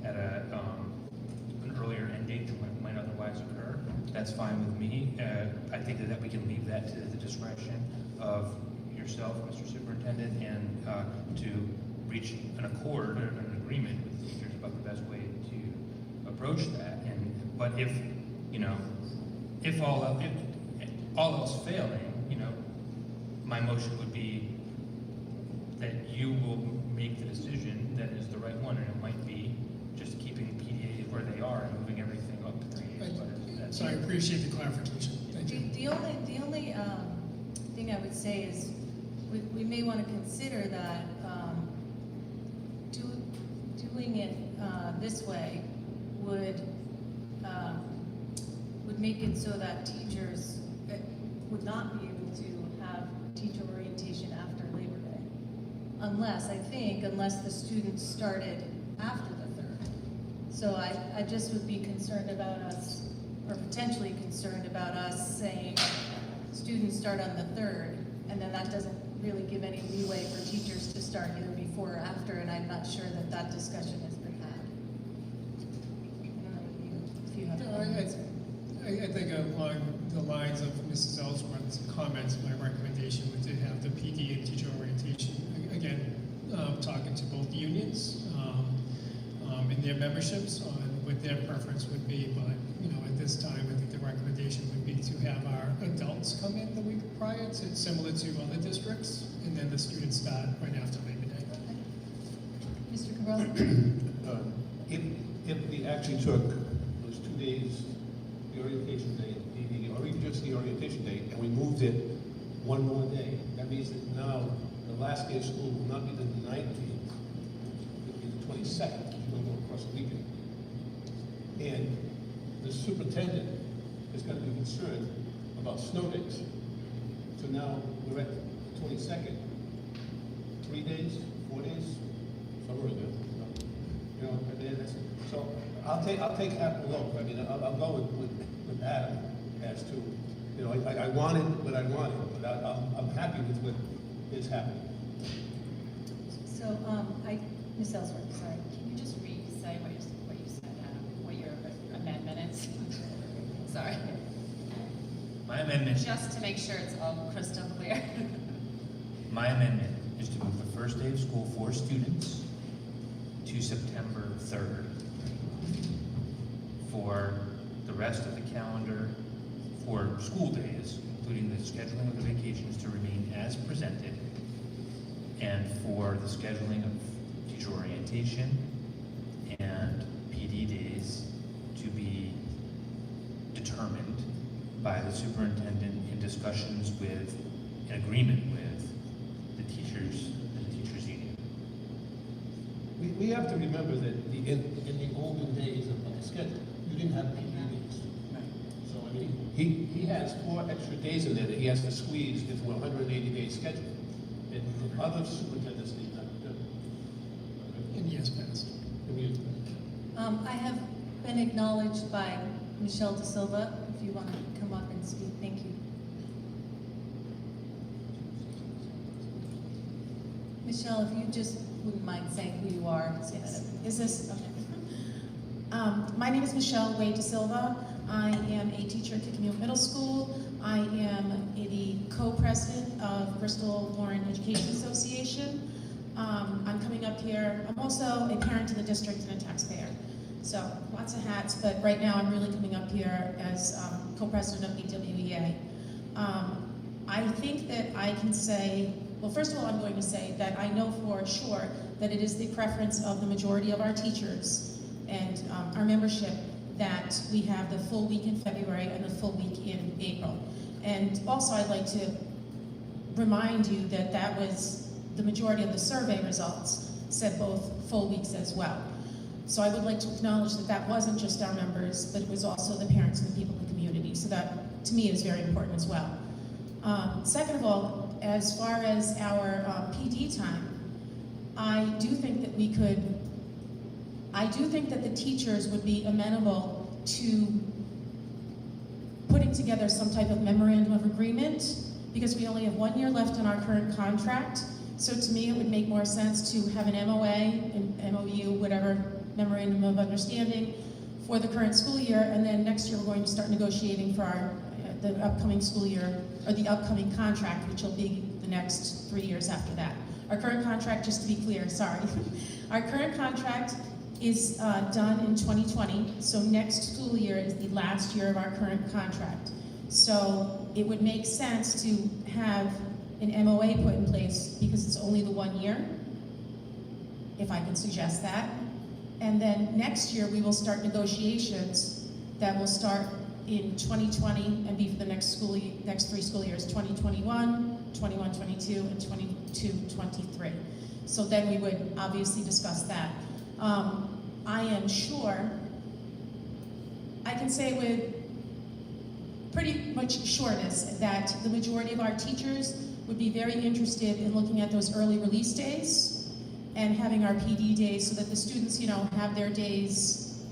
at an earlier end date than what might otherwise occur. That's fine with me. I think that we can leave that to the discretion of yourself, Mr. Superintendent, and to reach an accord or an agreement with the teachers about the best way to approach that. But if all else failing, my motion would be that you will make the decision that is the right one, and it might be just keeping the PDAs where they are and moving everything up to 3 days. So I appreciate the clarification. Thank you. The only thing I would say is, we may want to consider that doing it this way would make it so that teachers would not be able to have teacher orientation after Labor Day. Unless the students started after the 3rd. So I just would be concerned about us, or potentially concerned about us saying students start on the 3rd, and then that doesn't really give any leeway for teachers to start either before or after, and I'm not sure that discussion has been had. I don't know if you have No, comments. I think along the lines of Mrs. Ellsworth's comments, my recommendation would to have the PD and teacher orientation, again, talking to both unions and their memberships on what their preference would be, but, you know, at this time, I think the recommendation would be to have our adults come in the week prior, to similar to other districts, and then the students start right after Labor Day. Mr. Cabral? If we actually took those 2 days, the orientation day, or even just the orientation day, and we moved it one more day, that means that now the last day of school will not be the 19th, it will be the 22nd, which will go across the weekend. And the superintendent is going to be concerned about snow days. So now we're at the 22nd, 3 days, 4 days, somewhere in there. You know, and then that's, so I'll take that look. I mean, I'll go with Adam as to, you know, I wanted what I wanted, but I'm happy with what is happening. So, Ms. Ellsworth, sorry. Can you just re-say what you said, what your amendment is? Sorry. My amendment, Just to make sure it's all crystal clear. my amendment is to move the first day of school for students to September 3rd. For the rest of the calendar, for school days, including the scheduling of the vacations, to remain as presented, and for the scheduling of teacher orientation and PD days to be determined by the superintendent in discussions with, in agreement with the teachers union. We have to remember that in the olden days of the schedule, you didn't have PD days. So, I mean, he has 4 extra days in there that he has to squeeze into a 180-day schedule. And other superintendents need that to do. In years past. I have been acknowledged by Michelle De Silva, if you want to come up and speak. Thank you. Michelle, if you just wouldn't mind saying who you are, say that. Is this, okay. My name is Michelle Wade De Silva. I am a teacher at Kickamute Middle School. I am the co-president of Bristol Warren Education Association. I'm coming up here. I'm also a parent in the district and a taxpayer. So lots of hats, but right now I'm really coming up here as co-president of BWEA. I think that I can say, well, first of all, I'm going to say that I know for sure that it is the preference of the majority of our teachers and our membership that we have the full week in February and the full week in April. And also I'd like to remind you that that was the majority of the survey results said both full weeks as well. So I would like to acknowledge that that wasn't just our members, but it was also the parents and the people in the community. So that, to me, is very important as well. Second of all, as far as our PD time, I do think that the teachers would be amenable to putting together some type of memorandum of agreement, because we only have 1 year left on our current contract. So to me, it would make more sense to have an MOA, an MOU, whatever, memorandum of understanding for the current school year, and then next year we're going to start negotiating for our the upcoming school year, or the upcoming contract, which will be the next 3 years after that. Our current contract, just to be clear, sorry, our current contract is done in 2020, so next school year is the last year of our current contract. So it would make sense to have an MOA put in place, because it's only the 1 year, if I can suggest that. And then next year we will start negotiations that will start in 2020 and be for the next 3 school years, 2021, 21-22, and 22-23. So then we would obviously discuss that. I am sure, I can say with pretty much sureness that the majority of our teachers would be very interested in looking at those early release days and having our PD days, so that the students, you know, have their days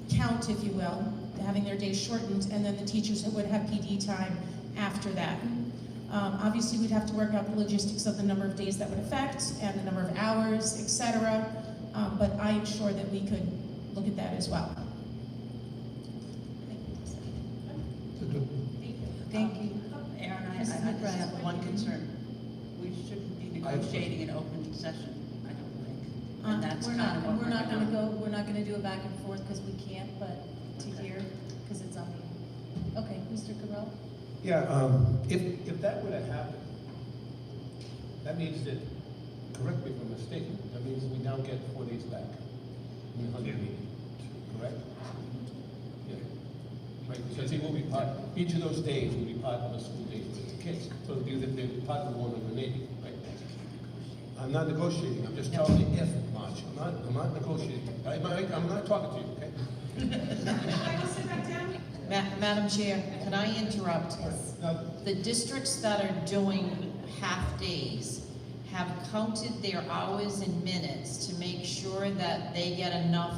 count, if you will, having their days shortened, and then the teachers would have PD time after that. Obviously, we'd have to work out the logistics of the number of days that would affect and the number of hours, etc. But I am sure that we could look at that as well. Thank you. Right. have one concern. We shouldn't be negotiating in open session, I don't think. And that's We're kind of what we're not gonna doing. we're not gonna do a back and forth because we can't, but to hear, because it's on the, okay, Mr. Cabral? Yeah, if that were to happen, that means that, correct me if I'm mistaken, that means we now get 4 days back in the 100 meeting, correct? Yeah. Right, so I think we'll be part, each of those days will be part of the school days with the kids, so it'll be that they're part of the one of the Navy, right? I'm not negotiating, I'm just telling you if, March, I'm not negotiating, I'm not talking to you, okay? Madam Chair, can I interrupt? Now, The districts that are doing half-days have counted their hours and minutes to make sure that they get enough.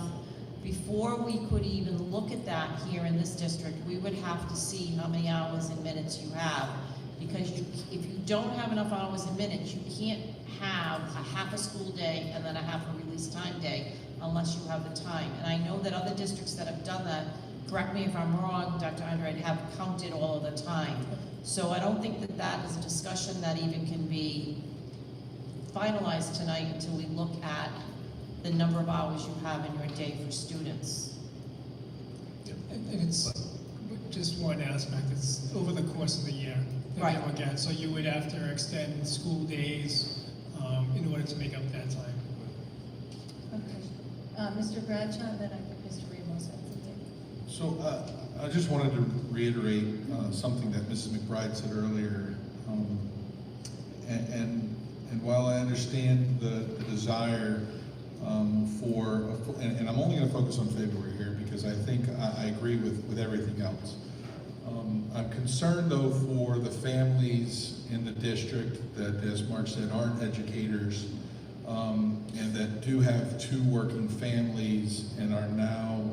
Before we could even look at that here in this district, we would have to see how many hours and minutes you have. Because if you don't have enough hours and minutes, you can't have a half a school day and then a half a release time day unless you have the time. And I know that other districts that have done that, correct me if I'm wrong, Dr. Andrade, have counted all of the time. So I don't think that that is a discussion that even can be finalized tonight until we look at the number of hours you have in your day for students. And it's just one aspect, it's over the course of the year that Right. they look at. So you would have to extend school days in order to make up that time. Okay. Mr. Bradshaw, and then I think Mr. Ramos had something. So I just wanted to reiterate something that Mrs. McBride said earlier. And while I understand the desire and I'm only going to focus on February here because I think I agree with everything else. I'm concerned though for the families in the district that, as Mark said, aren't educators and that do have two working families and are now,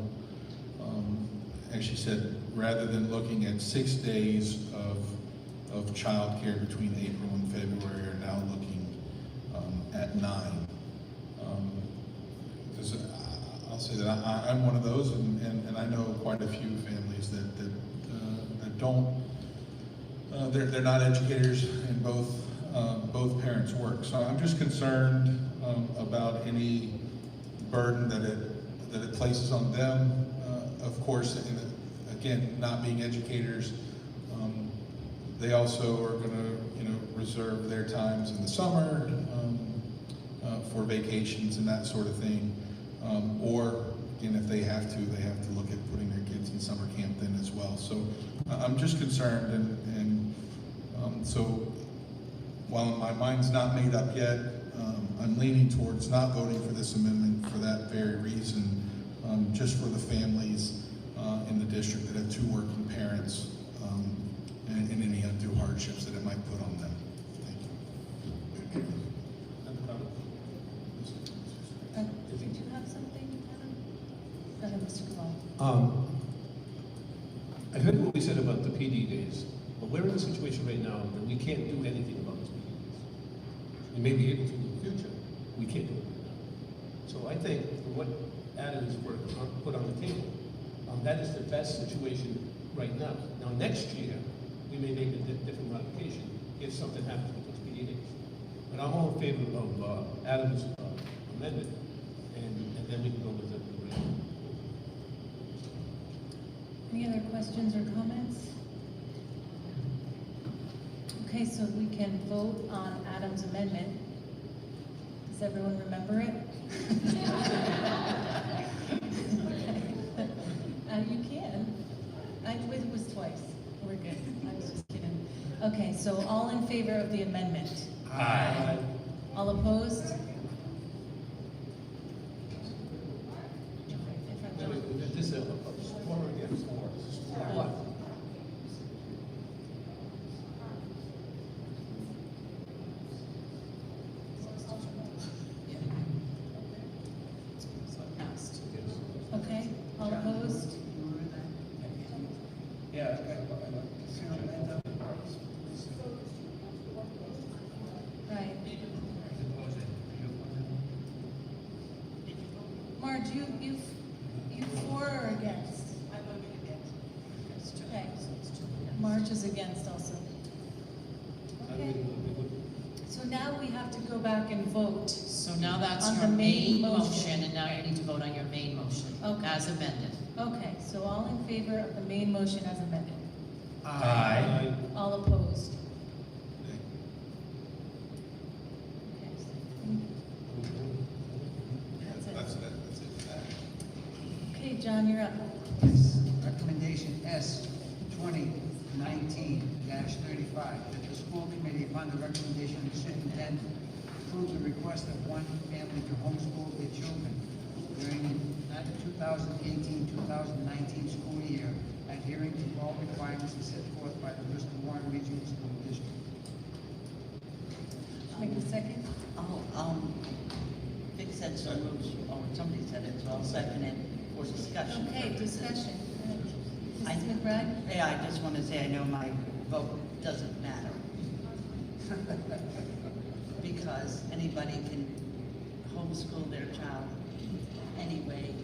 as she said, rather than looking at 6 days of childcare between April and February, are now looking at 9. Because I'll say that I'm one of those, and I know quite a few families that don't. They're not educators, and both parents work. So I'm just concerned about any burden that it places on them. Of course, again, not being educators, they also are going to, reserve their times in the summer for vacations and that sort of thing. Or, again, if they have to look at putting their kids in summer camp then as well. So I'm just concerned, and so while my mind's not made up yet, I'm leaning towards not voting for this amendment for that very reason, just for the families in the district that have two working parents, and any undue hardships that it might put on them. Thank you. Did you have something, Adam? Go ahead, Mr. Cabral. I heard what we said about the PD days, but we're in a situation right now that we can't do anything about those PD days. We may be able to in the future, we can't do it right now. So I think from what Adam has put on the table, that is the best situation right now. Now, next year, we may make a different modification if something happens with those PD days. But I'm all in favor of Adam's amendment, and then we can go with the rest. Any other questions or comments? Okay, so we can vote on Adam's amendment. Does everyone remember it? You can. It was twice. We're good. I was just kidding. Okay, so all in favor of the amendment? Aye. All opposed? This is four against four. Four. Okay, all opposed? Yeah. Right. Marge, you for or against? I'm voting against. Okay. Marge is against also. back and vote. So now that's On your the main main motion. motion, and now you need to vote on your main motion, Okay. as amended. Okay, so all in favor of the main motion as amended? Aye. All opposed? Okay. Okay. That's it. That's it for that. Okay, John, you're up. Yes, recommendation S 2019-35, that the school committee, upon the recommendation of the superintendent, approve the request of one family to homeschool their children during the 2018-2019 school year, adhering to all requirements set forth by the Bristol Warren Regional School District. Make a second. Vic said so moved, or somebody said it, so I'll second it for discussion. Okay, discussion. I- Mrs. McBride? Yeah, I just want to say, I know my vote doesn't matter. Because anybody can homeschool their child anyway,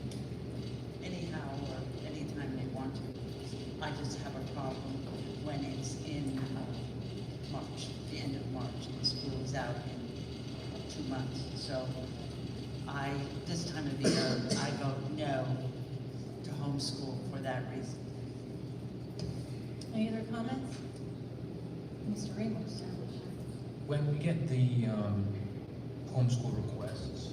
anyhow, or anytime they want to. I just have a problem when it's in March, the end of March, and school is out in 2 months. So this time of year, I vote no to homeschool for that reason. Any other comments? Mr. Ramos? When we get the homeschool requests,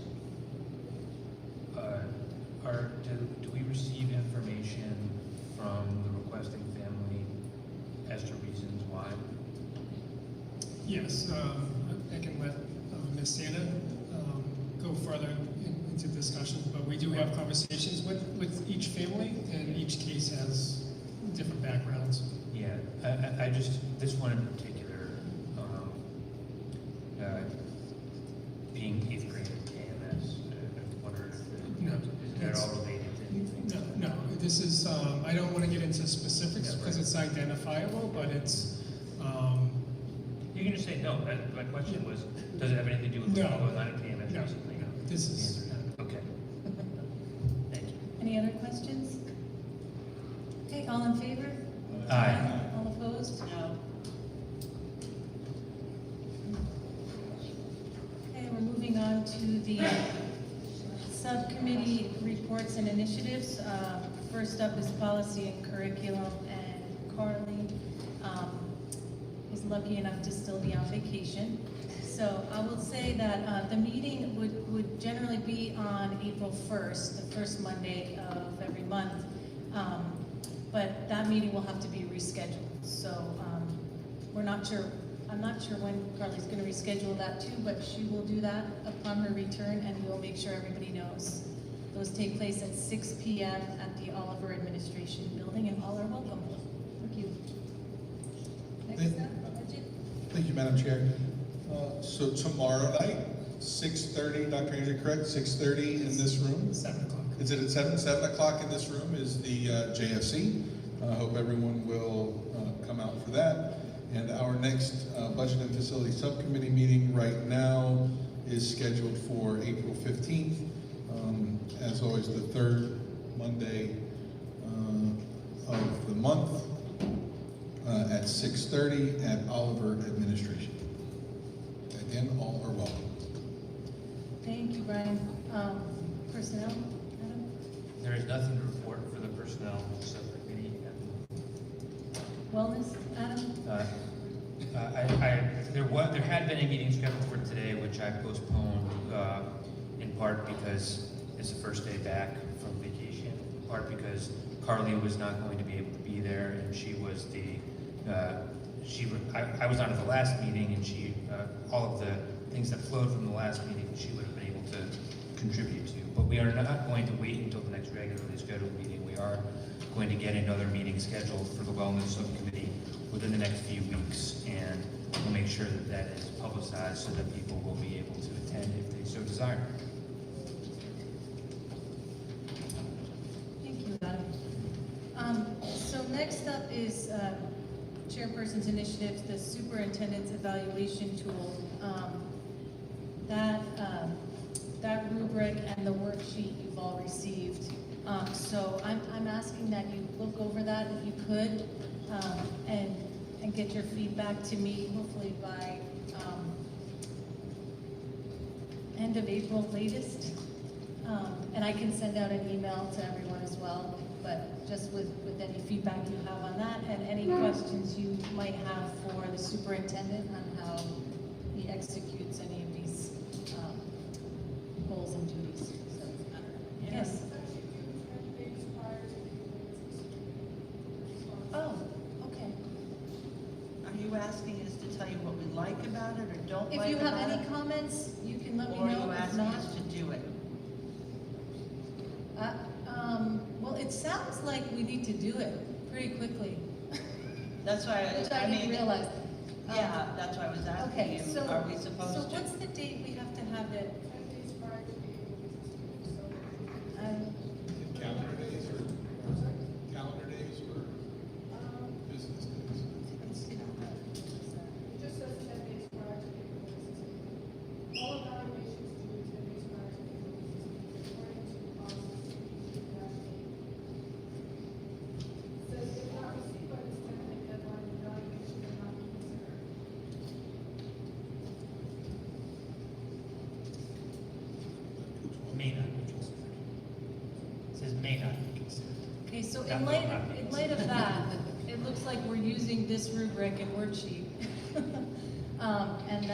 do we receive information from the requesting family as to reasons why? Yes, I can let Ms. Santa go further into discussions, but we do have conversations with each family, and each case has different backgrounds. Yeah, I just, this one in particular, being 8th grade at KMS, I wonder if No, is that it's- all related to anything? No, this is, I don't want to get into specifics because it's identifiable, but it's, You can just say no. My question was, does it have anything to do with what's No. going on at KMS No. recently? No. this is, The answer is no. Okay. Thank you. Any other questions? Okay, all in favor? Aye. All opposed? No. Okay, we're moving on to the subcommittee reports and initiatives. First up is policy and curriculum, and Carly is lucky enough to still be on vacation. So I will say that the meeting would generally be on April 1st, the first Monday of every month. But that meeting will have to be rescheduled. So we're not sure, I'm not sure when Carly's going to reschedule that too, but she will do that upon her return, and we'll make sure everybody knows. Those take place at 6 p.m. at the Oliver Administration Building, and all are welcome. Thank you. Next up, budget. Thank you, Madam Chair. So tomorrow night, 6:30, Dr. Andrew, correct? 6:30 in this room? 7 o'clock. Is it at 7 o'clock in this room is the JFC. I hope everyone will come out for that. And our next Budget and Facility Subcommittee meeting right now is scheduled for April 15th. As always, the third Monday of the month at 6:30 at Oliver Administration. Again, all are welcome. Thank you, Brian. Personnel, Adam? There is nothing to report for the personnel subcommittee. Wellness, Adam? There had been a meeting scheduled for today, which I postponed, in part because it's the first day back from vacation, in part because Carly was not going to be able to be there, and she was I was on at the last meeting, and she, all of the things that flowed from the last meeting, she would have been able to contribute to. But we are not going to wait until the next regularly scheduled meeting. We are going to get another meeting scheduled for the Wellness Subcommittee within the next few weeks, and we'll make sure that that is publicized so that people will be able to attend if they so desire. Thank you, Adam. So next up is Chairperson's Initiatives, the Superintendent's Evaluation Tool. That rubric and the worksheet you've all received. So I'm asking that you look over that if you could, and get your feedback to me, hopefully by end of April latest. And I can send out an email to everyone as well, but just with any feedback you have on that and any questions you might have for the superintendent on how he executes any of these goals and duties. So, yes. Oh, okay. Are you asking us to tell you what we like about it or don't If like you about have it? any comments, you can let me Or are know. you If asking not, us to do it? well, it sounds like we need to do it pretty quickly, That's why, which I I didn't mean, realize. yeah, that's why I was asking Okay, you, so, are we so supposed to? what's the date we have to have it? Calendar days or calendar days or business days? It just says 10 days prior to the release. All evaluations due 10 days prior to the release, according to policy 8-8. Says if not received by this 10-day deadline, evaluations are not considered. May not be considered. It says may not be considered. Okay, so That in will light, not be in light of that, it looks like we're using this rubric and worksheet. And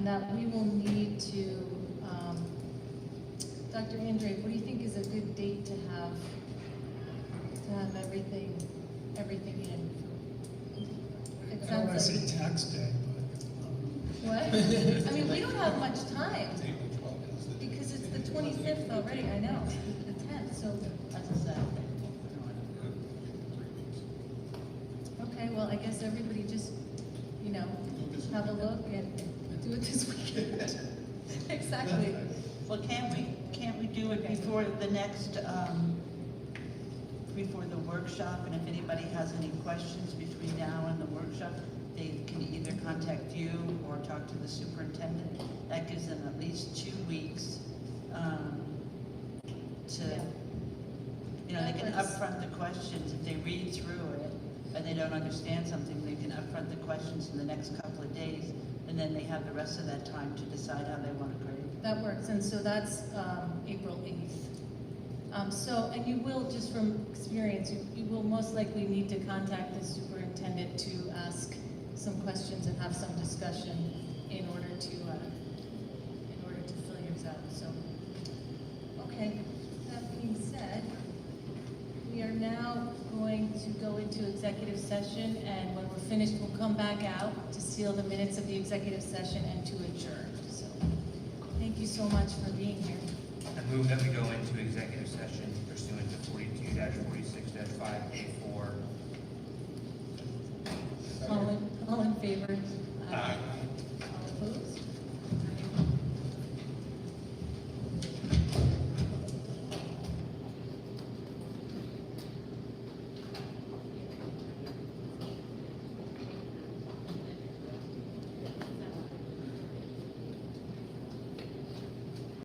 that we will need to, Dr. Andre, what do you think is a good date to have everything in? It I don't want to sounds say like, tax day, what? I mean, we don't have much time, April 12th is the. because it's the 25th already, I know, the 10th, so, That's a Saturday. okay, well, I guess everybody just, you know, have a look and do it this weekend. Exactly. Well, can't we do it before the next, before the workshop? And if anybody has any questions between now and the workshop, they can either contact you or talk to the superintendent. That gives them at least 2 weeks, to, you know, they can upfront the questions. If they read through it and they don't understand something, they can upfront the questions in the next couple of days, and then they have the rest of that time to decide how they want to grade. That works, and so that's April 8th. So, and you will, just from experience, you will most likely need to contact the superintendent to ask some questions and have some discussion in order to fill yours out, so. Okay, that being said, we are now going to go into executive session, and when we're finished, we'll come back out to seal the minutes of the executive session and to adjourn, so. Thank you so much for being here. I move that we go into executive session pursuant to 42-46-5A4. All in favor? Aye.